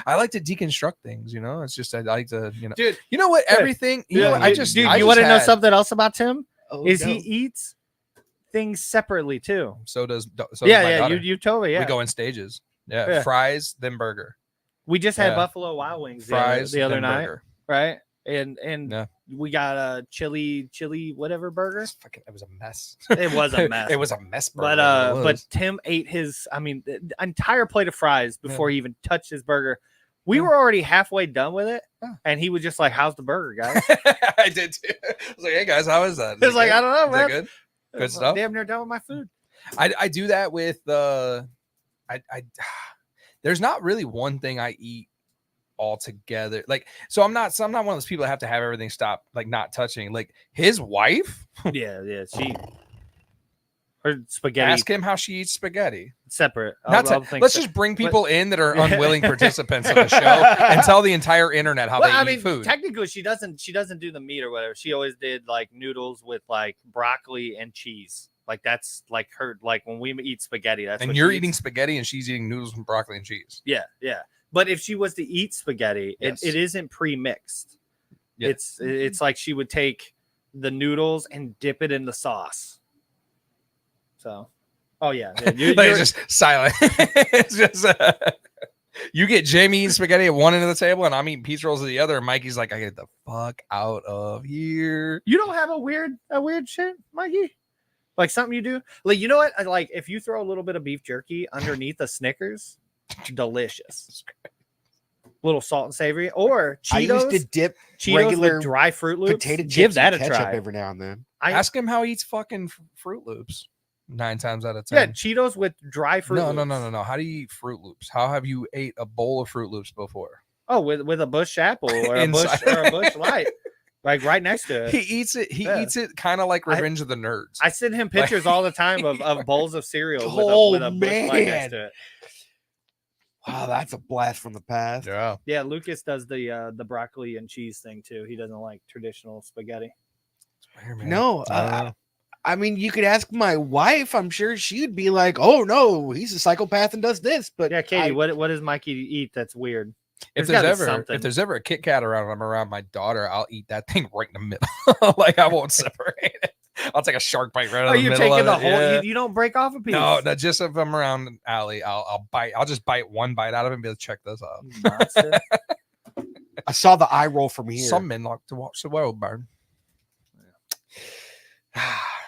I like to deconstruct things, you know. It's just I like to, you know. Dude, you know what? Everything. You know what? I just. Dude, I you just want to know had- something else about Tim? Oh, Is no. he eats things separately too? So does my Yeah, daughter. you told me. Yeah, We go in stages. Yeah. Yeah. Fries, then burger. we just had Yeah. Buffalo Wild Wings Fries, the other then night, burger. right? And Yeah. we got a chili whatever burger. It was a mess. It was a mess. It was a mess. But burger, it but was. Tim ate his. I mean, the entire plate of fries before he even touched his burger. We were already halfway done with it, and he was just like, "How's the burger, guys?" I did too. I was like, "Hey guys, how is that?" He was like, good? "I don't know, Is that man. Good. Good stuff. Damn near done with my food." I do that with the. I there's not really one thing I eat all together. Like, so I'm not one of those people that have to have everything stop, like not touching. Like his wife, yeah, she. Her spaghetti. ask him how she eats spaghetti. Separate. Let's just bring people in that are unwilling participants of the show and tell the entire internet how they eat food. Technically, she doesn't do the meat or whatever. She always did like noodles with like broccoli and cheese. Like that's like her. Like when we eat spaghetti, that's And what you're she eating eats. spaghetti and she's eating noodles with broccoli and cheese. Yeah, yeah. But if she was to eat spaghetti, Yes. it isn't pre-mixed. Yeah. It's like she would take the noodles and dip it in the sauce. So, oh yeah, Like, it's just silent. It's just you get Jamie eating spaghetti at one end of the table, and I'm eating pizza rolls at the other. And Mikey's like, "I get the fuck out of here." you don't have a weird shit, Mikey. Like something you do, like you know what? Like if you throw a little bit of beef jerky underneath a Snickers, delicious. Little salt and savory, or Cheetos. I used to dip Cheetos regular with dry Fruit Loops. potato chips Give that and a ketchup try. every now and then. Ask him how he eats fucking Fruit Loops 9 times out of 10. Yeah, Cheetos with dry Fruit No, Loops. no. How do you eat Fruit Loops? How have you ate a bowl of Fruit Loops before? Oh, with a Bush apple or a Bush Light, like right next to it. He eats it. He Yeah. eats it kind of like Revenge of the Nerds. I send him pictures all the time of bowls of cereal Oh, with a Bush Light next man. to it. Wow, that's a blast from the past. Yeah. Yeah, Lucas does the broccoli and cheese thing too. He doesn't like traditional spaghetti. No, I mean, you could ask my wife. I'm sure she'd be like, "Oh no, he's a psychopath and does this." But Yeah, Katie, what does Mikey eat that's weird? If There's there's gotta be ever something. if there's ever a Kit Kat around, and I'm around my daughter, I'll eat that thing right in the middle. Like I won't separate it. I'll take a shark bite right out Oh, of the you're middle taking of the it. whole. Yeah. You don't break off a piece. No, just if I'm around Allie, I'll bite. I'll just bite one bite out of it and be like, check this out. Monster. I saw the eye roll from here. Some men like to watch the world burn.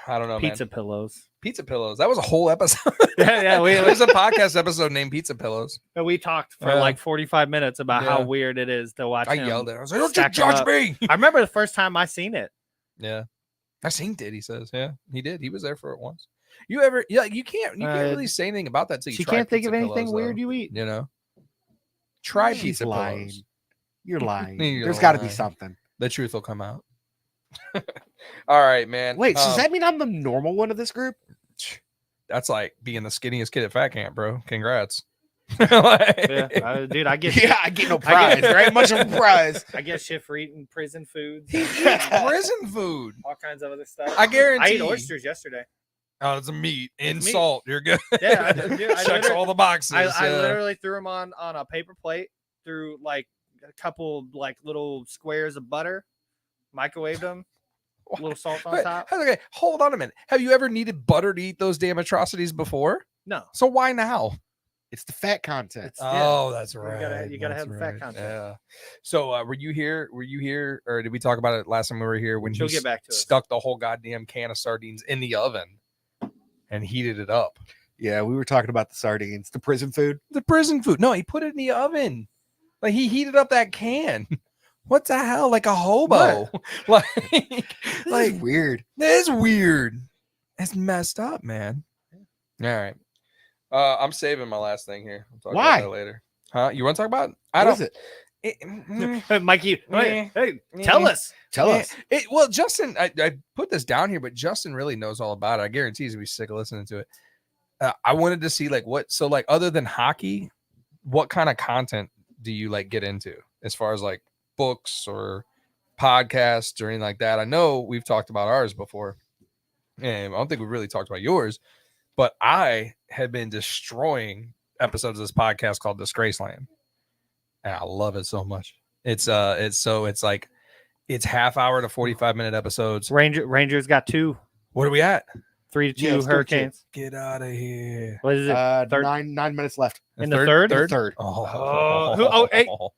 I don't know, Pizza man. pillows. Pizza pillows. That was a whole episode. Yeah, There's a podcast episode named Pizza Pillows. we talked for like 45 minutes about how weird it is to watch. I him yelled at her. I was like, "Don't you stack 'em judge up." me." I remember the first time I seen it. Yeah, I seen it. He says, "Yeah, he did. He was there for it once." You ever? Yeah, you can't really say anything about that till you She try can't think of Pizza anything Pillows, weird though. you eat. You know, try She's Pizza lying. Pillows. You're lying. You're There's got to be lying. something. The truth will come out. All right, man. Wait, so does that mean I'm the normal one of this group? That's like being the skinniest kid at fat camp, bro. Congrats. Yeah, dude, I get. Yeah, I get no prize. There ain't much of a prize. I get shit for eating prison foods. He eats prison food. All kinds of other stuff. I guarantee. I ate oysters yesterday. Oh, it's a meat in It's meat. salt. You're good. Yeah, dude, I Checks literally- all the boxes. I yeah. literally threw them on a paper plate, threw like a couple like little squares of butter, microwaved them, a little salt on Wait, top. okay, hold on a minute. Have you ever needed butter to eat those damn atrocities before? No, So why now? It's the fat content. Oh, that's You right. gotta That's have the fat right. content. Yeah. So were you here? Were you here, or did we talk about it last time we were here when She'll he get back to us. stuck the whole goddamn can of sardines in the oven and heated it up? Yeah, we were talking about the sardines, the prison food. The prison food. No, he put it in the oven. Like he heated up that can. What the hell? Like a hobo. like This is weird. that is weird. It's messed up, man. All right. I'm saving my last thing here. I'll talk Why? about that later. Huh? You want to talk about it? I What don't. is it? Hey, Mikey, hey, tell us. Tell us. Well, Justin, I put this down here, but Justin really knows all about it. I guarantee he's gonna be sick of listening to it. I wanted to see like what, so like other than hockey, what kind of content do you like get into as far as like books or podcasts or anything like that. I know we've talked about ours before, and I don't think we really talked about yours, but I had been destroying episodes of this podcast called Disgraceland, and I love it so much. It's like it's half hour to 45-minute episodes. Rangers got 2. What are we at? 3-2 Hurricanes. Get out of here. What is it? Third? 9 minutes left. In the third? Third.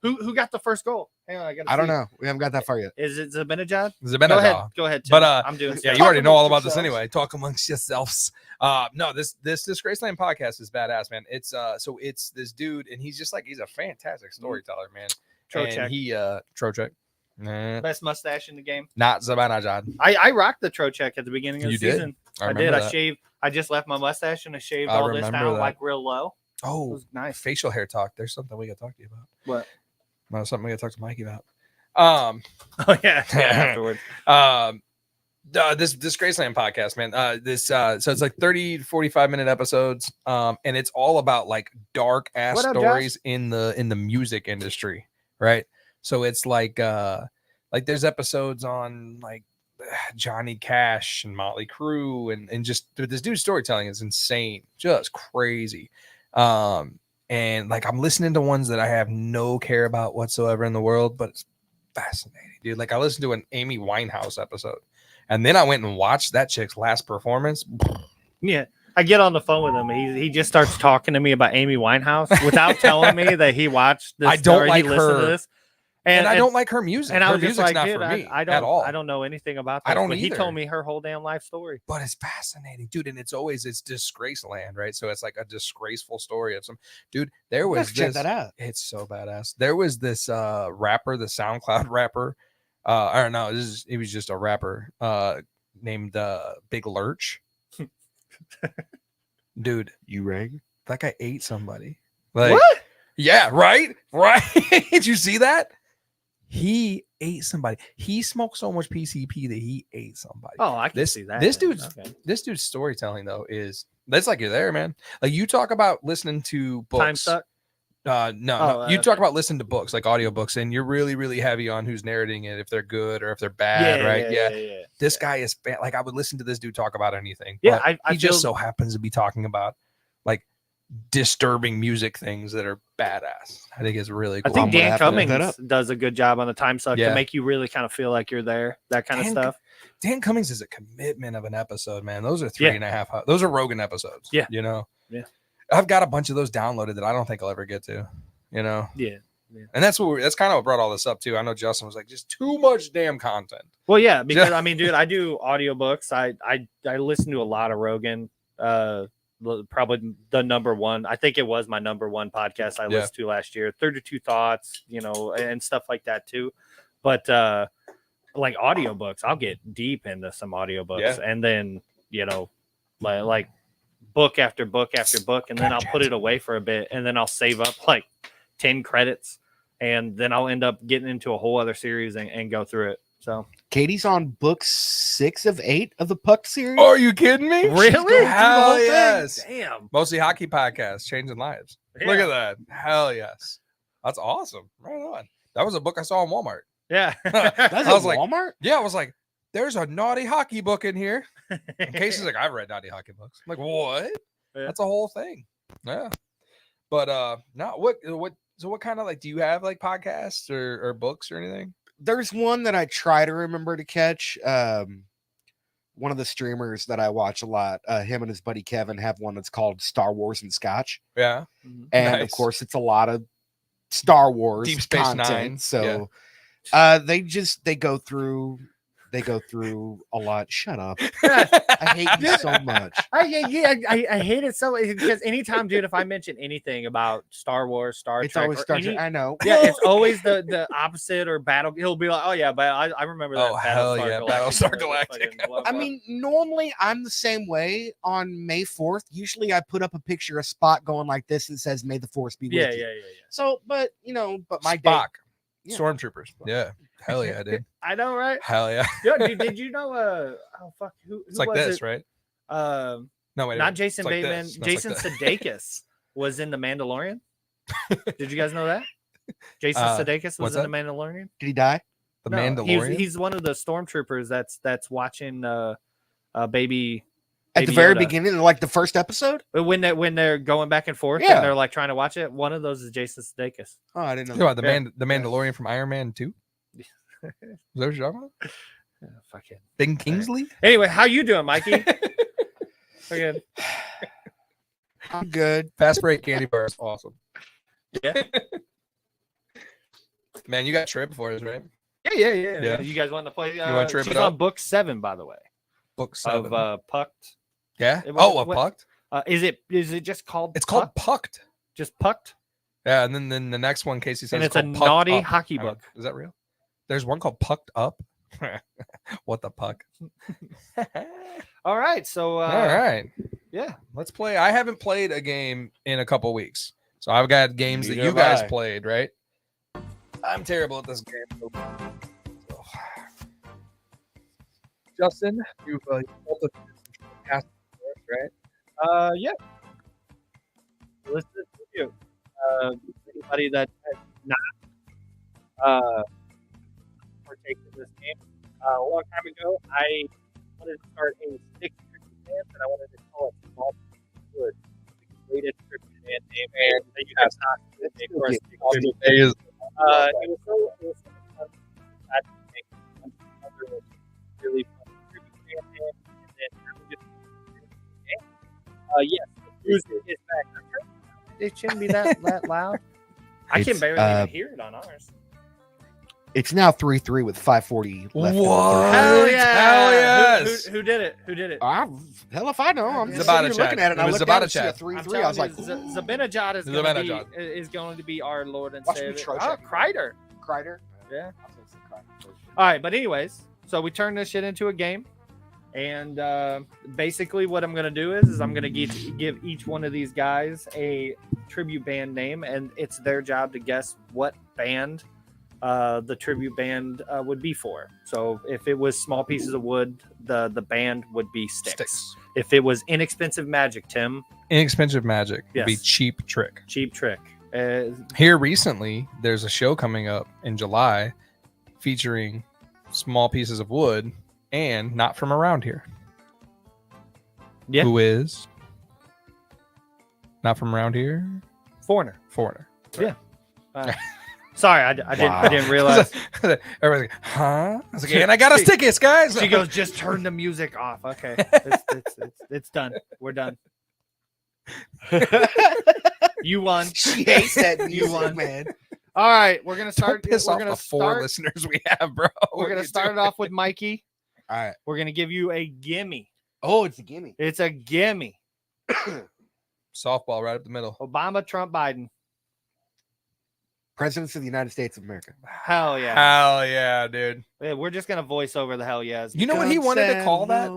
Who got the first goal? Hang on, I don't know. We haven't got that far yet. Is it Zibanejad? Zibanejad. Go ahead. Tim. But I'm doing. yeah, you already know all about this anyway. Talk amongst yourselves. No, this Disgraceland podcast is badass, man. It's it's this dude, and he's a fantastic storyteller, man. Trocheck. And he Trocheck. Nah, Best mustache in the game. not Zibanejad. I rocked the Trocheck at the beginning of the You did? season. I I remember did. I that. shaved. I just left my mustache and I shaved I all this remember down that. like real low. It Oh, was nice. facial hair talk. There's something we got to talk to you about. What? No, something we got to talk to Mikey about. Oh yeah. Afterwards. This Disgraceland podcast, man. So it's like 30 to 45-minute episodes. And it's all about like dark ass What up, stories in the music industry, right? So it's like there's episodes on like Johnny Cash and Motley Crue and just this dude's storytelling is insane, just crazy. And like I'm listening to ones that I have no care about whatsoever in the world, but it's fascinating, dude. Like I listened to an Amy Winehouse episode, and then I went and watched that chick's last performance. Yeah. I get on the phone with him. He just starts talking to me about Amy Winehouse without telling me that he watched this. I don't or like he listened her. to this. And I don't like her music. And I Her was just music's like, not dude, for me I don't, at all. I don't know anything about that. I don't but he either. told me her whole damn life story. But it's fascinating, dude. And it's Disgraceland, right? So it's like a disgraceful story of some dude. There was Check that out. It's so badass. There was this rapper, the SoundCloud rapper. Or no, he was just a rapper named Big Lurch. Dude, You rang? that guy ate somebody. Like, What? Yeah, right? Right. Did you see that? He ate somebody. He smoked so much PCP that he ate somebody. Oh, I can This see that. this man. dude's Okay. this dude's storytelling though is that's like you're there, man. Like you talk about listening to books. Time suck. No. You talk about listening to books like audiobooks, and you're really, really heavy on who's narrating it, if they're good or if they're bad, right? Yeah. This guy is like I would listen to this dude talk about anything. Yeah, but I he just feel- so happens to be talking about like disturbing music things that are badass. I think it's really I cool. think Dan have to look that Cummings does a good job on the time suck Yeah. to make you really kind of feel like you're there, that kind of Dan- stuff. Dan Cummings is a commitment of an episode, man. Those are Yeah. 3.5. Those are Rogan episodes. Yeah. You know? Yeah. I've got a bunch of those downloaded that I don't think I'll ever get to, you know? Yeah. And that's kind of what brought all this up too. I know Justin was like, just too much damn content. Well, yeah, because I mean, dude, I do audiobooks. I listen to a lot of Rogan. Probably the number one. I think it was my number one podcast I listened to last year. 32 Thoughts, you know, and stuff like that too. But like audiobooks, I'll get deep into some audiobooks, and then you know, like book after book after book, and then I'll put it away for a bit, and then I'll save up like 10 credits, and then I'll end up getting into a whole other series and go through it. So Katie's on book 6 of 8 of the Puck series. Are you kidding me? Really? Hell yes. Damn. Mostly hockey podcast, changing lives. Look Yeah. at that. Hell yes. That's awesome. Right on. That was a book I saw in Walmart. Yeah. That's I was at like, Walmart? yeah, I was like, there's a naughty hockey book in here. And Casey's like, I've read naughty hockey books. I'm like, what? Yeah. That's a whole thing. Yeah. But no, what kind of like do you have like podcasts or books or anything? There's one that I try to remember to catch. One of the streamers that I watch a lot, him and his buddy Kevin have one that's called Star Wars and Scotch. Yeah. And of Nice. course it's a lot of Star Wars Deep Space content. Nine. So they go through a lot. Shut up. I hate you so much. I hate it so much because anytime, dude, if I mention anything about Star Wars, Star It's Trek, always or Star Trek. any- I know. yeah, it's always the opposite or battle. He'll be like, oh yeah, but I remember that. Oh, hell yeah, Battlestar Galactica. I mean, normally I'm the same way on May 4th. Usually I put up a picture of Spock going like this and says, "May the Force be with yeah. you." So, but my day. Spock. Yeah. Stormtroopers. Yeah. Hell yeah, dude. I know, right? Hell yeah. Yo, dude, did you know? Oh fuck, who It's like was this, it? right? No, wait, not it's Jason like Bateman. this. No, Jason it's like Sudeikis was in The Mandalorian. Did you guys know that? Jason Sudeikis was what's in that? The Mandalorian. Did he die? The No, Mandalorian. He's one of the stormtroopers that's watching baby. At the Baby very Yoda. beginning, like the first episode. When they're going back and forth Yeah. and they're like trying to watch it, one of those is Jason Sudeikis. Oh, I didn't know. You know what, that. the Mandalorian from Iron Man 2? Is that what you're talking about? Fuck it. Ben Kingsley? Anyway, how you doing, Mikey? Good. I'm good. Fast break candy bar is awesome. Yeah. Man, you got trip for us, right? Yeah. You guys want to play? wanna trip she's it up? on book 7, by the way, Book 7. of Pucked. Yeah. It- Oh, a what- Pucked? Is it just called? It's called Pucked. Just Pucked. Yeah, and then the next one, Casey says, And it's is a called Pucked naughty Up. hockey I don't- book. Is that real? There's one called Pucked Up. What the puck? All right, so All right, yeah, let's play. I haven't played a game in a couple weeks, so I've got games that Neither you guys have I. played, right? I'm terrible at this game. So. Justin, you've built a cast, right? yeah. Listen to you. Anybody that has not partaken in this game, a long time ago, I wanted to start a stick tribute band, and I wanted to call it Small Wood. The greatest tribute band name, and you guys not the name for a stick tribute band. It was so fun. I think another really fun tribute band name, and then we just yes, the music is back. It shouldn't be that loud. I can It's, barely even hear it on ours. It's now 3-3 with 5:40 left. in the What? third. Hell yeah! Hell yes! Who did it? Who did it? Hell if I know. I'm just Zabatichat. sitting here looking at it. And It I was looked down and see Zabatichat. a I'm 3-3. I was like, telling you, Zabinajad is going to be our Lord and Watch me Savior. troll Oh, check. Kreider. Kreider. Yeah. I'll take some Kreider. All right, but anyways, so we turned this shit into a game, and basically what I'm gonna do is I'm gonna give each one of these guys a tribute band name, and it's their job to guess what band the tribute band would be for. So if it was Small Pieces of Wood, the band would be Sticks. If it was Inexpensive Magic, Tim, Inexpensive Magic would be Yes. Cheap Trick. Cheap Trick. Here recently, there's a show coming up in July featuring Small Pieces of Wood and Not From Around Here. Yeah. Who is Not From Around Here? Foreigner. Foreigner. Yeah. Sorry, I didn't realize. Everybody's like, huh? I was like, and I got us tickets, guys. She goes, just turn the music off. Okay, it's done. We're done. You won. She hates that You music, won. man. All right, we're gonna start. Don't piss we're off gonna the 4 start. listeners we have, bro. We're What gonna you start it doing? off with Mikey. All right. We're gonna give you a gimme. Oh, it's a gimme. It's a gimme. Softball right up the middle. Obama, Trump, Biden. Presidents of the United States of America. Hell yeah. Hell yeah, dude. Yeah, we're just gonna voice over the hell yes. You know what he wanted to call that?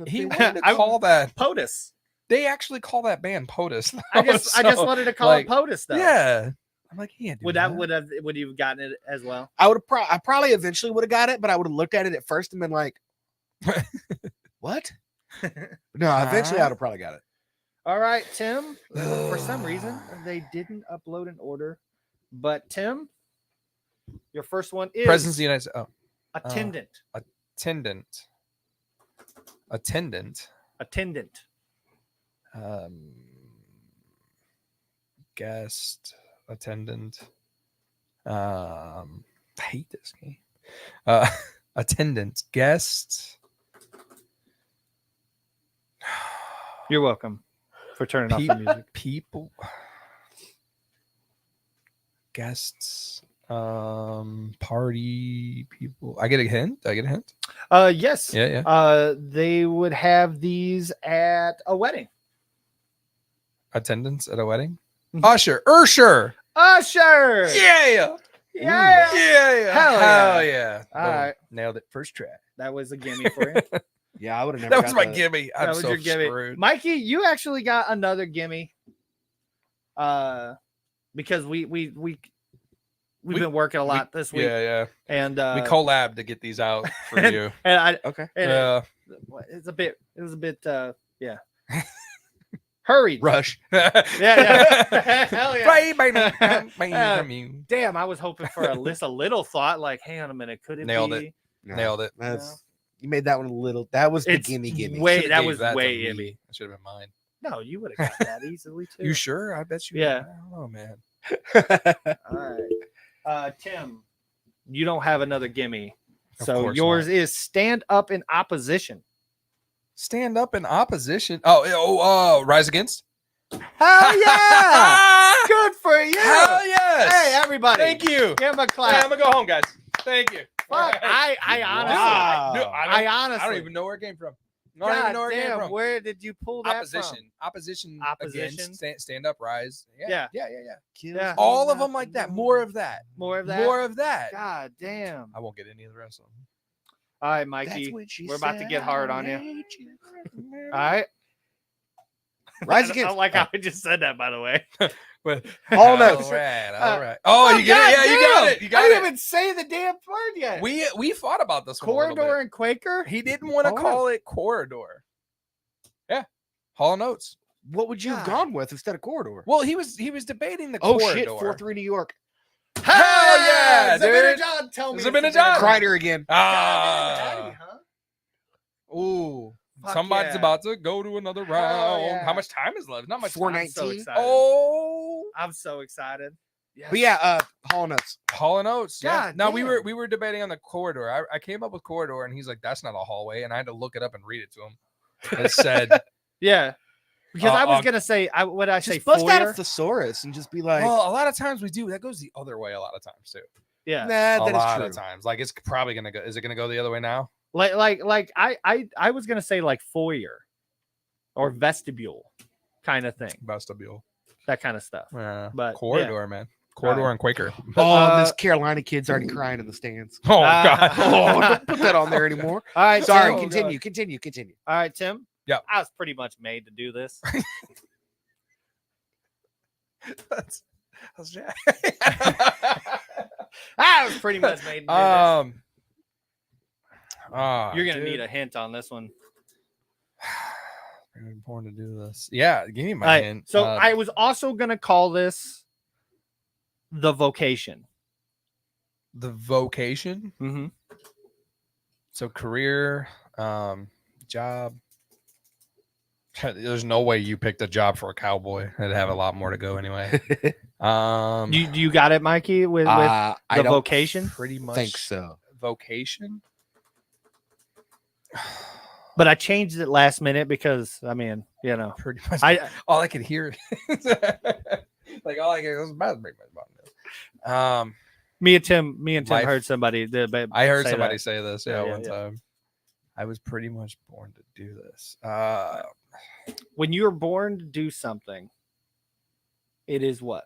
He wanted to call that. POTUS. They actually call that band POTUS. I just wanted to call like, it POTUS though. Yeah. I'm like, yeah. Would you have gotten it as well? I would have. I probably eventually would have got it, but I would have looked at it at first and been like, "What?" No, eventually I'd have probably got it. All right, Tim. For some reason, they didn't upload an order, but Tim, your first one is Presidents of the United States. Oh, attendant. Attendant. Attendant. Guest attendant. I hate this game. Attendant guest. You're welcome for turning off the music. People. Guests. Party people. I get a hint. Yes. Yeah. They would have these at a wedding. Attendance at a wedding. Usher. Usher. Yeah. Yeah. Hell yeah. All Boom. right. Nailed it. First try. That was a gimme for you. Yeah, I would have never. That was got my gimme. I'm That was so your gimme. screwed. Mikey, you actually got another gimme. Because we've been working a lot this week. Yeah. And We collabed to get these out for you. And Okay. and Yeah. it was a bit yeah. Hurried. Rush. Yeah. Hell yeah. Right, from you. Damn, I was hoping for a little thought. Like, hang on a minute, could it Nailed be? it. No, Nailed it. That's you made that one a little. That was the It's gimme. way- Should've that gave was to way me. Emmy. That should have been mine. No, you would have got that easily too. You sure? I bet you. Yeah. I don't know, man. All right. Tim, you don't have another gimme. Of So course yours not. is stand up in opposition. Stand up in opposition. Oh, Rise Against. Hell yeah! Good for you. Hell yes. Hey, everybody. Thank you. Give him a Hey, clap. I'm gonna go home, guys. Thank you. Fuck, I honestly, Wow. I honestly, I don't even know where it came from. I don't even know where it came damn, from. where did you pull that Opposition. Opposition. Opposition. Against. Stand up. Rise. Yeah. Yeah. All of them like that. More of that. from? More of that. More of that. God damn. I won't get any of the rest of them. All right, Mikey, we're about to get hard on you. All right. Rise I Against. like how I just said that, by the way. All notes. All right. All right. Oh, you get God it. Yeah, you got damn. it. You got I it. didn't even say the damn word yet. We thought about this one a little Corridor bit. and Quaker. He didn't want to Hall call it corridor. Yeah, Hall & Oates. What would you have gone with instead of corridor? Well, he was debating the Oh corridor. shit! 4-3 New York. Hell yeah, Zabina dude. John, tell me. Zabina it's John. Kreider again. Ah. Huh? Ooh. Fuck Somebody's yeah. about to go to another round. yeah. How much time is left? Not much. 4:19. I'm so excited. Oh, I'm so excited. Yes. But yeah, Hall Nuts. Hall & Oates. Yeah. God No, damn. we were debating on the corridor. I came up with corridor, and he's like, "That's not a hallway," and I had to look it up and read it to him. It said, Yeah. Because I was I'll- gonna say, what I say, Just bust out a foyer? thesaurus and just be like, "Well, a lot of times we do. That goes the other way. A lot of times too. Yeah. nah, A that lot is of true. times. Like it's probably gonna go. Is it gonna go the other way now? Like I was gonna say like foyer or vestibule kind of thing. Vestibule. That kind of stuff. Yeah. But, Corridor, man. Corridor Right. and Quaker. Oh, this Carolina kid's already crying in the stands. Oh God. Oh, don't put that on there anymore. All right, Sorry, Tim. continue. All right, Tim. Yeah. I was pretty much made to do this. that's Jack. I was pretty much made to do this. You're gonna need a hint on this one. Very important to do this. Yeah, give me my All right, hint. so I was also gonna call this the vocation. The vocation. Mm-hmm. So career, job. There's no way you picked a job for a cowboy. It'd have a lot more to go anyway. Do you got it, Mikey? With I the don't vocation? Pretty much think so. Vocation. But I changed it last minute because I mean, you know, Pretty much. I all I could hear. Like all I could was about to break my button. me and Tim Life. heard somebody. I heard say somebody that. say this. Yeah, Yeah, yeah, one yeah. time. I was pretty much born to do this. When you're born to do something, it is what?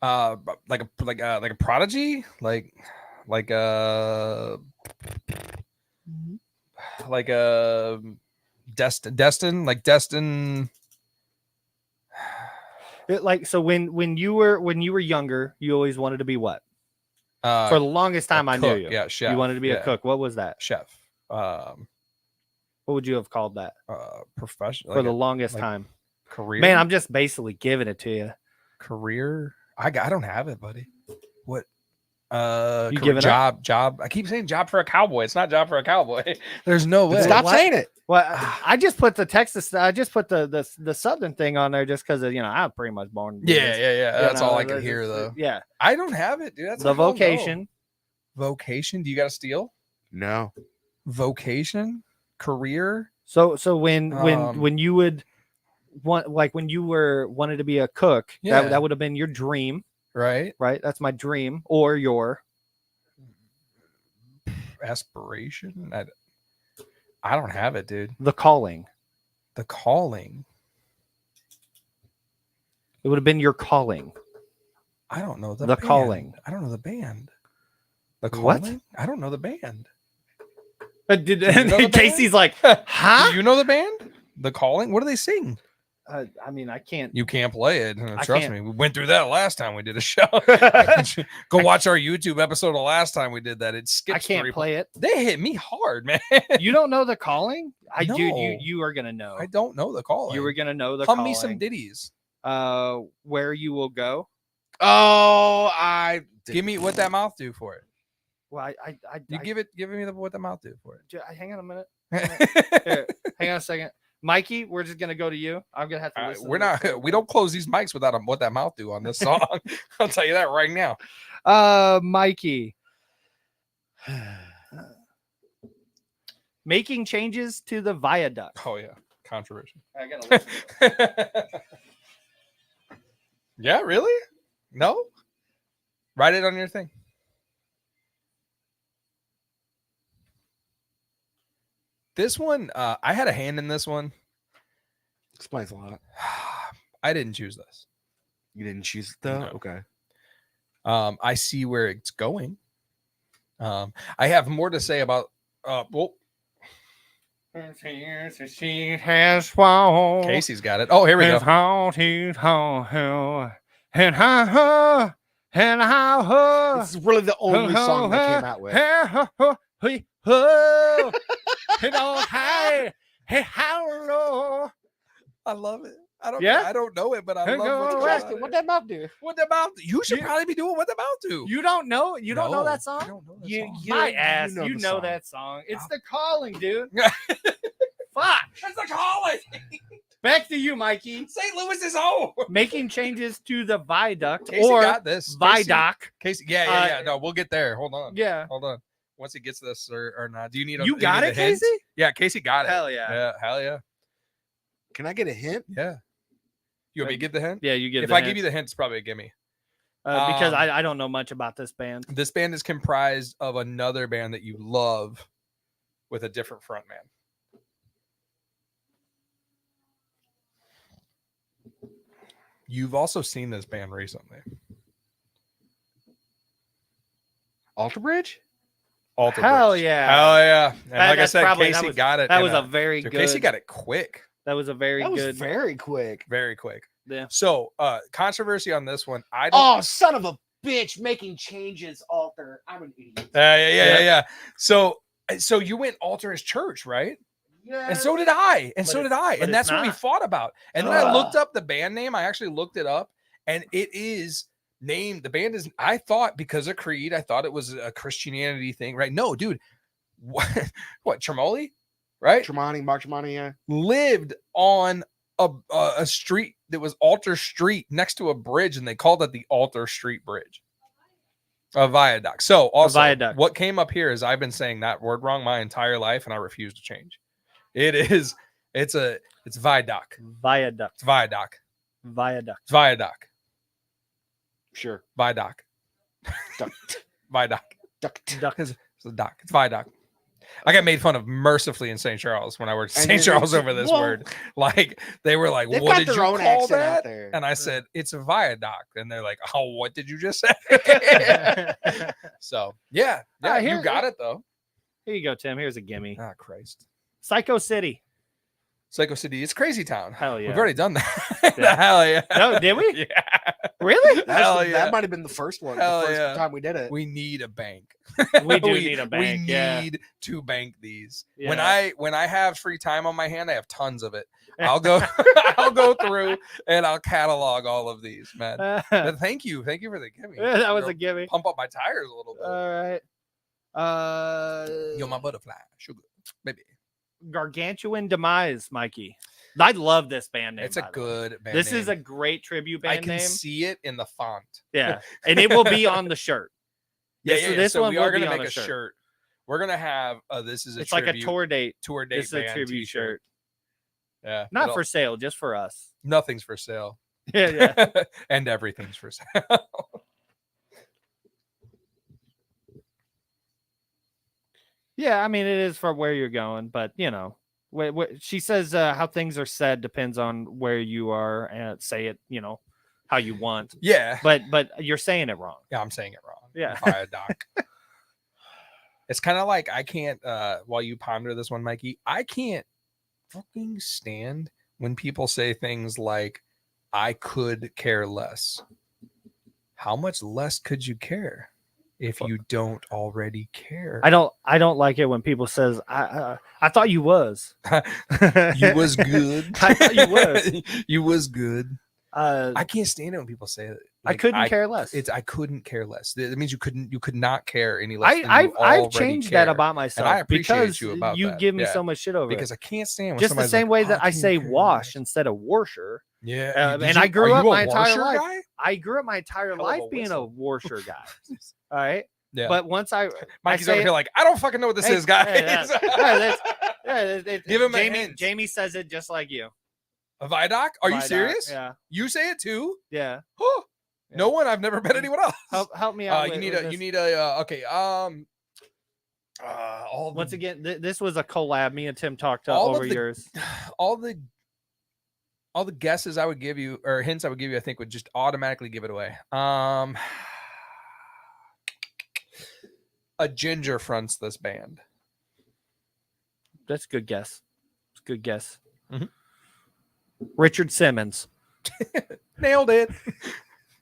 Like a prodigy, like a destin. Like so when you were younger, you always wanted to be what? Uh, For the longest time, I knew cook, you. yeah, chef, You wanted to be a yeah. cook. What was that? chef, What would you have called that professional for the longest like time? career. Man, I'm just basically giving it to you. career. I don't have it, buddy. What? You giving up? Job. I keep saying job for a cowboy. It's not job for a cowboy. There's no way. Stop What? saying it. Well, I just put the Texas. I just put the Southern thing on there just because I'm pretty much born. to do Yeah. this. That's You all know, I could that's- hear though. Yeah, I don't have it, dude. That's the a hell no. vocation. Vocation. Do you got to steal? No. Vocation. Career. So when you would want, like when you wanted to be a cook, Yeah. that would have been your dream, Right. right? That's my dream, or your Aspiration. I don't have it, dude. the calling. The calling. It would have been your calling. I don't know The band. calling. I don't know the band. The What? calling. I don't know the band. Did you know the Casey's like, huh? Do you know the band? The calling. What do they sing? I mean, I can't. You can't play it. I Trust can't. me. We went through that last time we did a show. Go watch our YouTube episode of last time we did that. It skips. I can't play it. They hit me hard, man. You don't know the calling? No. You are gonna know. I don't know the call. You were gonna know the Hum calling. me some ditties. Where you will go. Oh, Give me what that mouth do for it. Well, Give me what the mouth do for it. Hang on a minute. Here, hang on a second. Mikey, we're just gonna go to you. I'm gonna have to listen. We're not. We don't close these mics without what that mouth do on this song. I'll tell you that right now. Mikey, making changes to the viaduct. Oh yeah, controversial. I gotta listen. Yeah, really? No. Write it on your thing. This one, I had a hand in this one. Explains a lot. I didn't choose this. You didn't choose it though? No. Okay. I see where it's going. I have more to say about Casey's got it. Oh, here we go. This is really the only song they came out with. I love it. I don't know it, but I What love that mouth do? What the mouth do? You should probably be doing what the mouth do. You don't know? You don't know that song? I don't know that You, song. my ass. know You the know song. that song. It's the calling, dude. Fuck. It's the calling. Back to you, Mikey. St. Louis is home. Making changes to the viaduct Casey or got this. viaduct. Casey, yeah. No, we'll get there. Hold on. Yeah. Hold on. Once he gets this or not. Do you need a You got need it, a hint? Casey? Yeah, Casey got it. Hell yeah. Yeah, hell yeah. Can I get a hint? Yeah. You want me to give the hint? Yeah, you get If I give you the hint, it's probably a gimme. because I don't know much about this band. This band is comprised of another band that you love with a different frontman. You've also seen this band recently. Alter Bridge? Alter Hell Bridge. yeah. Hell yeah. And like I That's said, probably- Casey that was- got it. That in was a very dude, good. Casey got it quick. That was a very That was good. very quick. Very quick. Yeah. So controversy on this one. I don't Oh, son of a bitch! Making changes, Alter. I'm an idiot. yeah. So you went Alter as church, right? Yeah. And so did I. And But so it- did I. but And that's it's what we not. fought about. And then I looked up the band name. I actually looked it up, and it is named. The band is. I thought because of Creed, I thought it was a Christianity thing, right? No, dude. What Tremoli, right? Tremonti, Mark Tremonti, yeah. Lived on a street that was Alter Street next to a bridge, and they called it the Alter Street Bridge. A viaduct. So also, viaduct. what came up here is I've been saying that word wrong my entire life, and I refuse to change. It's viaduct. Viaduct. It's viaduct. Viaduct. It's viaduct. Sure. Viaduct. Duct. Viaduct. Duct. Duct. It's a dock. It's viaduct. I got made fun of mercifully in St. Charles when I worked in And St. then Charles it's- over this well, word. Like they were like, They've "What got did their you own call accent out that?" there. And I said, "It's a viaduct." And they're like, "Oh, what did you just say?" So yeah, here- you got it though. Here you go, Tim. Here's a gimme. Ah, Christ. Psycho City. Psycho City. It's Crazy Town. Hell yeah. We've already done that. Yeah. Hell yeah. No, did we? Yeah. Really? Hell yeah. That might have been the first one. Hell the first yeah. time we did it. We need a bank. We do need a bank. We yeah. need to bank these. Yeah. When I have free time on my hand, I have tons of it. I'll go I'll go through and I'll catalog all of these, man. But thank you for the gimme. Yeah, that was It'll a gimme. Pump up my tires a little bit. All right. You're my butterfly, sugar, baby. Gargantuan Demise, Mikey. I love this band name. It's a by the way. good band This name. is a great tribute band I can name. see it in the font. Yeah, and it will be on the shirt. This So one we will are be gonna on make the a shirt. shirt. We're gonna have this is a It's like a tribute- tour date. tour date. This is a band tribute t-shirt. shirt. Yeah, Not it'll- for sale, just for us. nothing's for sale. Yeah, yeah. And everything's for sale. Yeah, I mean, it is for where you're going, but you know, she says how things are said depends on where you are, and say it, you know, how you want. Yeah. But you're saying it wrong. Yeah, I'm saying it wrong. Yeah. Viaduct. It's kind of like I can't while you ponder this one, Mikey, I can't fucking stand when people say things like, I could care less. How much less could you care if you don't already care? I don't like it when people says I thought you was. You was good. I thought you was. You was good. I I can't stand it when people say it. couldn't care less. I couldn't care less. It means you could not care any less. I've changed that about myself, and I appreciate because you about you that. give me Yeah. so much shit over because it. I can't stand when Just the somebody's same like, way "Oh, that I can say you care wash less?" instead of washer. Yeah, And I grew are up you a my entire washer life. guy? I grew up my entire Hell of a life being a whistle. washer guy. All right. Yeah. But once Mikey's I over say here like, I don't fucking know what this is, guys. Give him a hint. Jamie says it just like you. A Vidoc? Are you Vidoc, serious? yeah. You say it too? Yeah. No one. I've never met anyone else. Help me out. You need a okay. Once again, this was a collab. Me and Tim talked all over of the- yours. all the guesses I would give you or hints I would give you, I think would just automatically give it away. A ginger fronts this band. That's a good guess. It's a good guess. Mhm. Richard Simmons. Nailed it.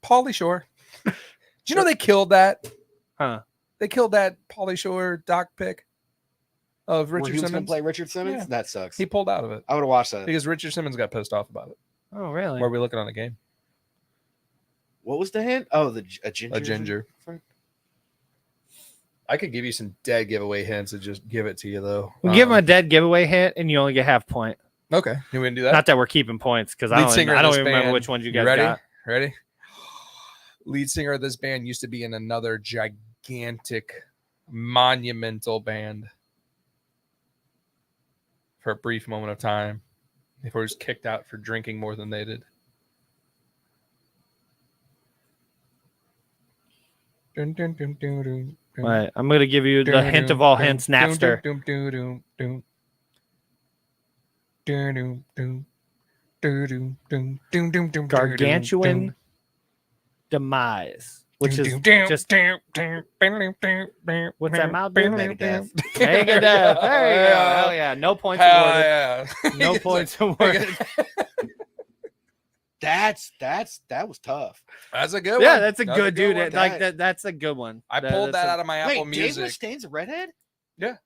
Pauly Shore. Did you know they killed that? Huh? They killed that Pauly Shore doc pick of Where Richard he was gonna Simmons. play Richard Simmons? Yeah. That sucks. He pulled out of it I would have watched that. because Richard Simmons got pissed off about it. Oh, really? Where are we looking on the game? What was the hint? Oh, a ginger. A ginger. Friend? I could give you some dead giveaway hints and just give it to you though. We'll give him a dead giveaway hint, and you only get half point. Okay, you want to do that? Not that we're keeping points, because I Lead don't singer of even this remember band. which ones you guys ready? got. Ready? Lead singer of this band used to be in another gigantic, monumental band for a brief moment of time before he was kicked out for drinking more than they did. Dun, dun, dun, dun, dun, dun. Right, I'm going to give you the Dun, hint dun, of all dun, hints, dun, Napster. dun, dun, dun, dun. Dun, dun, dun. Dun, dun, dun, dun, dun, dun, Gargantuan dun. demise, which is Dun, dun, just dun, dun, dun, dun, dun, what's that dun, mouth dun, do? dun, dun. Megadeth. There you go. Hell yeah. No points Hell awarded. yeah. No points awarded. That was tough. That's a good one. Yeah, that's a That's good dude. one. Like that. That's a good one. I pulled that out of my Apple Wait, Dave Music. Mustaine's a redhead? Yeah,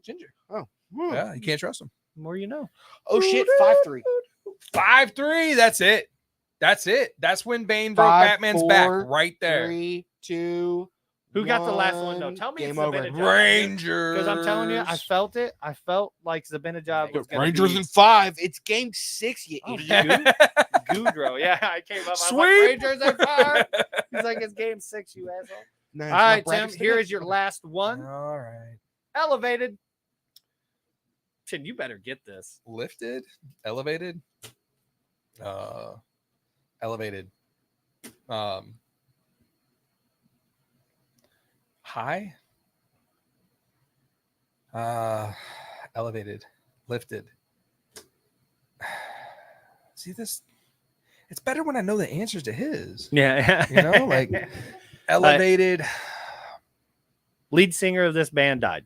ginger. Oh, Yeah, you can't trust him. More you know. Oh shit, 5-3. 5-3. That's it. That's it. That's when Bane broke 5, Batman's 4, back right there. 3, 2. Who got the last one though? Tell me Game it's over. Zibanejad. Rangers. Because I'm telling you, I felt it. I felt like Zibanejad was gonna Rangers be... in 5. It's game 6, you Oh, idiot. Goudreau. Yeah, I came up. I was Sweep. like, Rangers in 5. He's like, it's game 6, you asshole. No, All it's right, not brackets Tim. Here today. is your last one. All right. Elevated. Tim, you better get this. Lifted, elevated, elevated, high, elevated, lifted. See this? It's better when I know the answers to his. Yeah. You know, like elevated. Lead singer of this band died.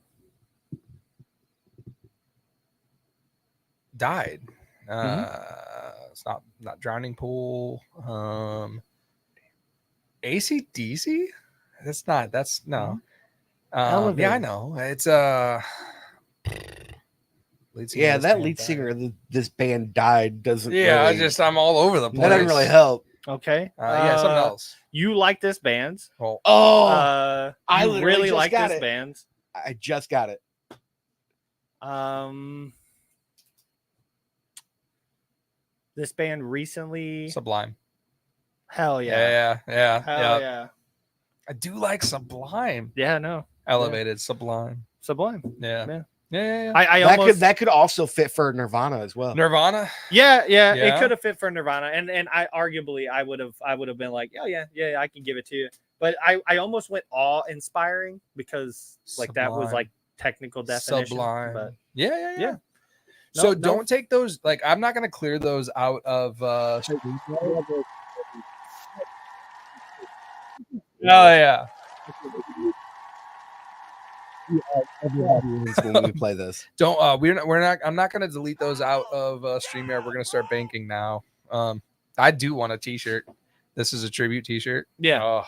Died. It's not Drowning Pool. AC/DC? That's no. Elevated. Yeah, I know. It's lead singer Yeah, of this that band lead died. singer of this band died doesn't Yeah, really, I'm all over the place. that doesn't really help. Okay. Yeah, something else. You like this band. Well, I you literally really just like got this it. band. I just got it. This band recently. Sublime. Hell yeah. Yeah. Hell yeah. I do like Sublime. Yeah, no. Elevated, Sublime. Sublime. Yeah. Yeah. Yeah. I almost that could also fit for Nirvana as well. Nirvana. Yeah, Yeah. it could have fit for Nirvana, and I arguably I would have been like, oh yeah, I can give it to you, but I almost went awe-inspiring because like that was Sublime. like technical definition. Sublime. But Yeah. yeah. So No, don't take those. Like, I'm not gonna clear those out of. Oh yeah. everybody is when we play this. Don't I'm not gonna delete those out of StreamYard. We're gonna start banking now. I do want a t-shirt. This is a tribute t-shirt. Yeah.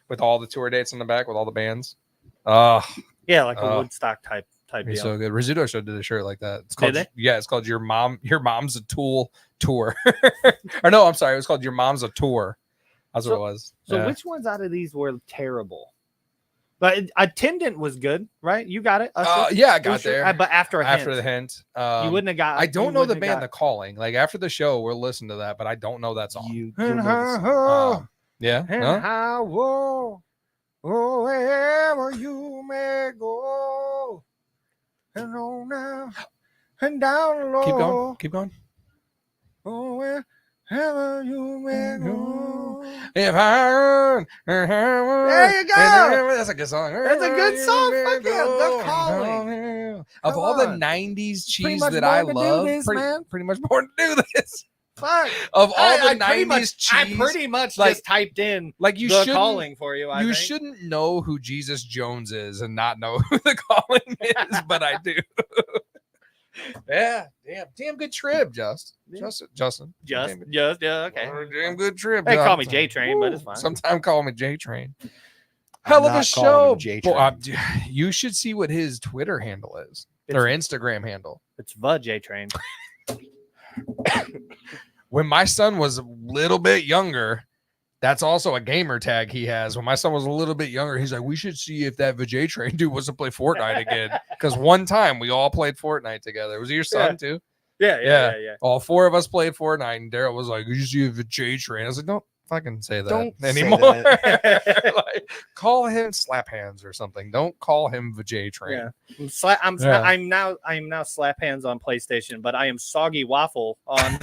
With all the tour dates on the back with all the bands. Yeah, like a Woodstock type Be deal. so good. Rizzuto Show did a shirt like that. It's called, Did it's called Your Mom's a Tool Tour. Or no, I'm sorry, it was called Your Mom's a Tour. That's what it was. So which ones out of these were terrible? But attendant was good, right? You got it. Yeah, I got there. But after the hint, you wouldn't have got. I don't know the band The Calling. Like after the show, we'll listen to that, but I don't know that song. Yeah. And how wherever you may go, and on now and down low. Keep going. Oh, wherever you may go. If I there you go. That's a good song. That's a good song. Fuck yeah, The Calling. Of all the 90s cheese that I love, pretty much born to do this. Fuck. Of all the 90s cheese, I pretty much just typed in like you The shouldn't, Calling for you. I think. Shouldn't know who Jesus Jones is and not know who The Calling is, but I do. Yeah, damn good trip, Justin. Yeah, okay. Damn good trip. They call me J Train, but it's fine. Sometimes call me J Train. Hell of a show. You should see what his Twitter handle is or Instagram handle. It's the J Train. When my son was a little bit younger, that's also a gamer tag he has. When my son was a little bit younger, he's like, we should see if that Vijay Train dude wants to play Fortnite again. Because one time we all played Fortnite together. Was it your son too? Yeah. All four of us played Fortnite, and Daryl was like, you should see a Vijay Train. I was like, don't fucking say that Don't say anymore. that. Like, call him Slap Hands or something. Don't call him Vijay Train. Yeah. I'm now Slap Hands on PlayStation, but I am Soggy Waffle on on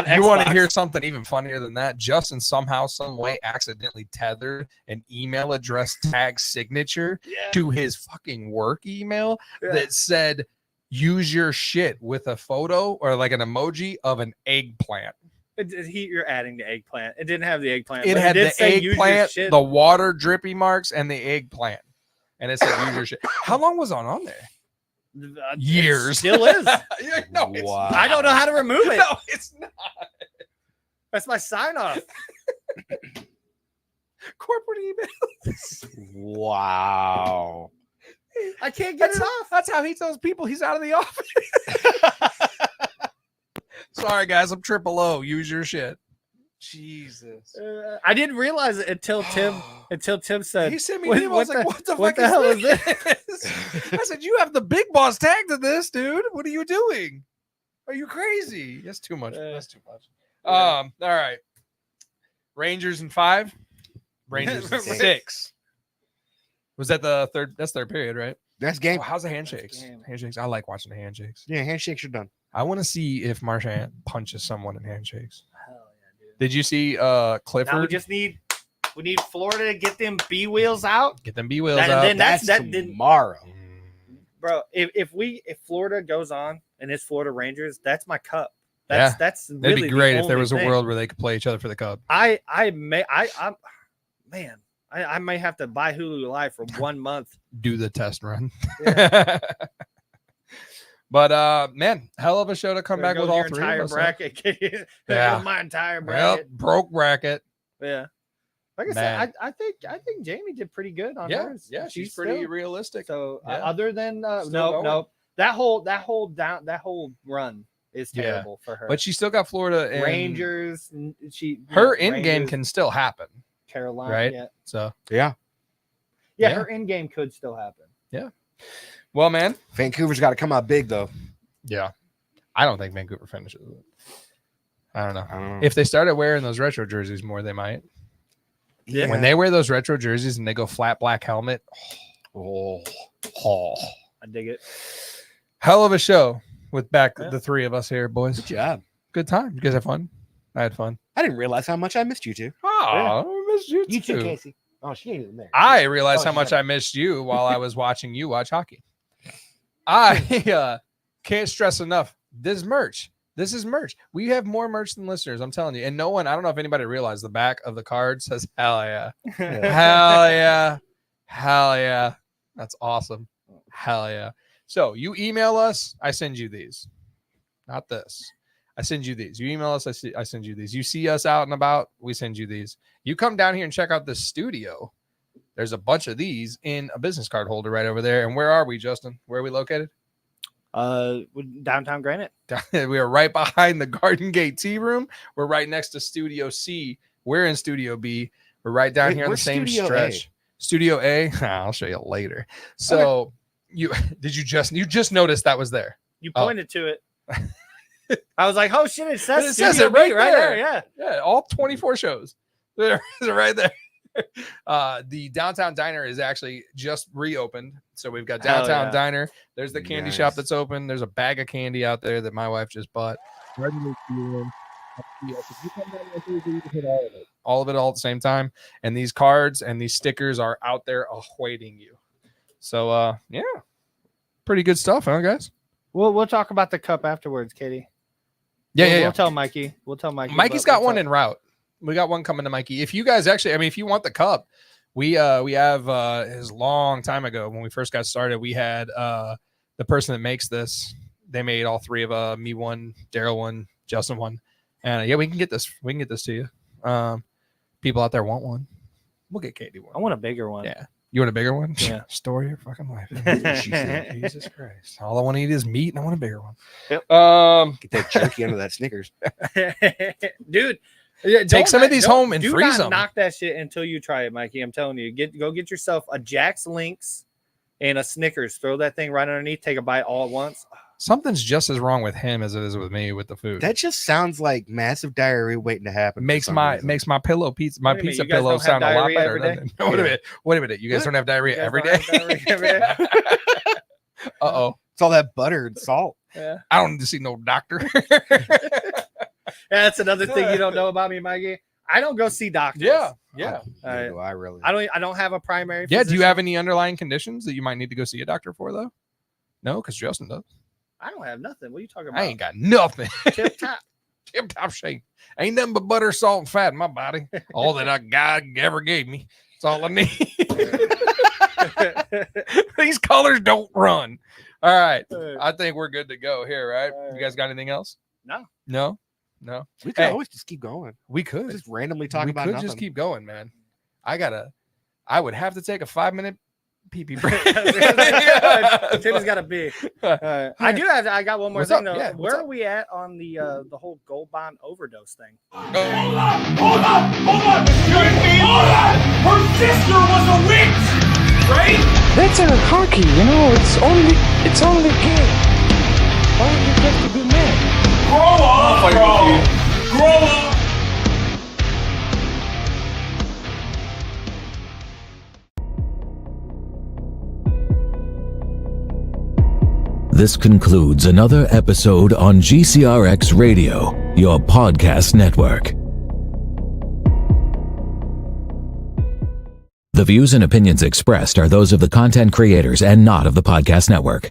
Xbox. You want to hear something even funnier than that? Justin somehow, some way, accidentally tethered an email address tag signature to his fucking work email that said, use your shit with a photo or like an emoji of an eggplant. You're adding the eggplant. It didn't have the eggplant. It had the eggplant, the water drippy marks, and the eggplant. And it said use your shit. How long was on there? Years. It still is. No, it's Wow. I don't know how to remove it. No, it's not. That's my sign off. Corporate email. Wow. I can't get it off. That's how he tells people he's out of the office. Sorry, guys. I'm triple O. Use your shit. Jesus. I didn't realize it until Tim said. He sent me an email. I was like, what the hell is is this? I said, you have the big boss tag to this, dude. What are you doing? Are you crazy? That's too much. That's too much. All right. Rangers in 5. Rangers in 6. Was that the third? That's third period, right? That's game. Oh, how's the handshakes? Handshakes. I like watching the handshakes. Yeah, handshakes are done. I want to see if Marchand punches someone in handshakes. Hell yeah, dude. Did you see Clifford? Now we need Florida to get them B wheels out. Get them B wheels out. Then that's tomorrow. Bro, if Florida goes on and it's Florida Rangers, that's my cup. That's really that'd be great the if there was only a world where they could play each other for the cup. I may have to buy Hulu Live for 1 month. Do the test run. Yeah. But man, hell of a show to come back with all three entire of us. Bracket. My entire bracket. Well, broke bracket. Yeah. Like I said, I think Jamie did pretty good on hers. Yeah, she's pretty realistic. So other than no, that whole run is terrible for her. But she still got Florida and Rangers. Her in game can still happen. Carolina, right? Yeah. So yeah, her in game could still happen. Yeah. Well, man, Vancouver's got to come out big though. Yeah, I don't think Vancouver finishes it. I don't know. If they started wearing those retro jerseys more, they might. Yeah. When they wear those retro jerseys and they go flat black helmet, I dig it. Hell of a show with the three of us here, boys. Good job. Good time. You guys have fun? I had fun. I didn't realize how much I missed you two. Oh, I missed you too. You too, Casey. Oh, she ain't even there. I realized how much I missed you while I was watching you watch hockey. I can't stress enough. This is merch. We have more merch than listeners. I'm telling you. And I don't know if anybody realized the back of the card says, hell yeah. Hell yeah. Hell yeah. That's awesome. Hell yeah. So you email us, I send you these. Not this. I send you these. You email us, I send you these. You see us out and about, we send you these. You come down here and check out the studio. There's a bunch of these in a business card holder right over there. And where are we, Justin? Where are we located? Downtown Granite. We are right behind the Garden Gate Tea Room. We're right next to Studio C. We're in Studio B. We're right down here on the same stretch. Studio A. I'll show you later. So you just noticed that was there. You pointed to it. I was like, oh shit, it says it says it right there. Yeah. All 24 shows. They're right there. The Downtown Diner is actually just reopened. So we've got Downtown Diner. There's the candy shop that's open. There's a bag of candy out there that my wife just bought. All of it all at the same time. And these cards and these stickers are out there awaiting you. So yeah. Pretty good stuff, huh, guys? We'll talk about the cup afterwards, Katie. We'll tell Mikey. Mikey's got one en route. We got one coming to Mikey. If you guys actually, I mean, if you want the cup, we have his long time ago when we first got started, we had the person that makes this. They made all three of me one, Daryl one, Justin one, and yeah, we can get this. We can get this to you. People out there want one. We'll get Katie one. I want a bigger one. Yeah. You want a bigger one? Yeah. Story of your fucking life. She said, Jesus Christ. All I want to eat is meat and I want a bigger one. Yep. Get that jerky under that Snickers. Dude. Take some of these home and freeze them. Knock that shit until you try it, Mikey. I'm telling you. Go get yourself a Jack's Lynx and a Snickers. Throw that thing right underneath. Take a bite all at once. Something's just as wrong with him as it is with me with the food. That just sounds like massive diarrhea waiting to happen. Makes my pillow pizza pizza pillow sound a lot better. Wait a minute. You guys don't have diarrhea every day? Uh-oh. It's all that butter and salt. Yeah. I don't need to see no doctor. That's another thing you don't know about me, Mikey. I don't go see doctors. Yeah. I don't have a primary physician. physician. Do you have any underlying conditions that you might need to go see a doctor for, though? No, because Justin does. I don't have nothing. What are you talking about? I ain't got nothing. Tip top. Tip top shape. Ain't nothing but butter, salt, and fat in my body. All that God ever gave me. That's all I need. These colors don't run. All right. I think we're good to go here, right? You guys got anything else? No. We could always just keep going. We could just randomly talk about nothing. Just keep going, man. I would have to take a 5-minute pee-pee break. Timmy's got a big. I got one more thing though. Yeah, where are we at on the whole gold bond overdose thing? Hold on! Her sister was a witch, right? That's a hockey, it's only game. Why do you have to be mad? Grow up, bro! Grow up! This concludes another episode on GCRX Radio, your podcast network. The views and opinions expressed are those of the content creators and not of the podcast network.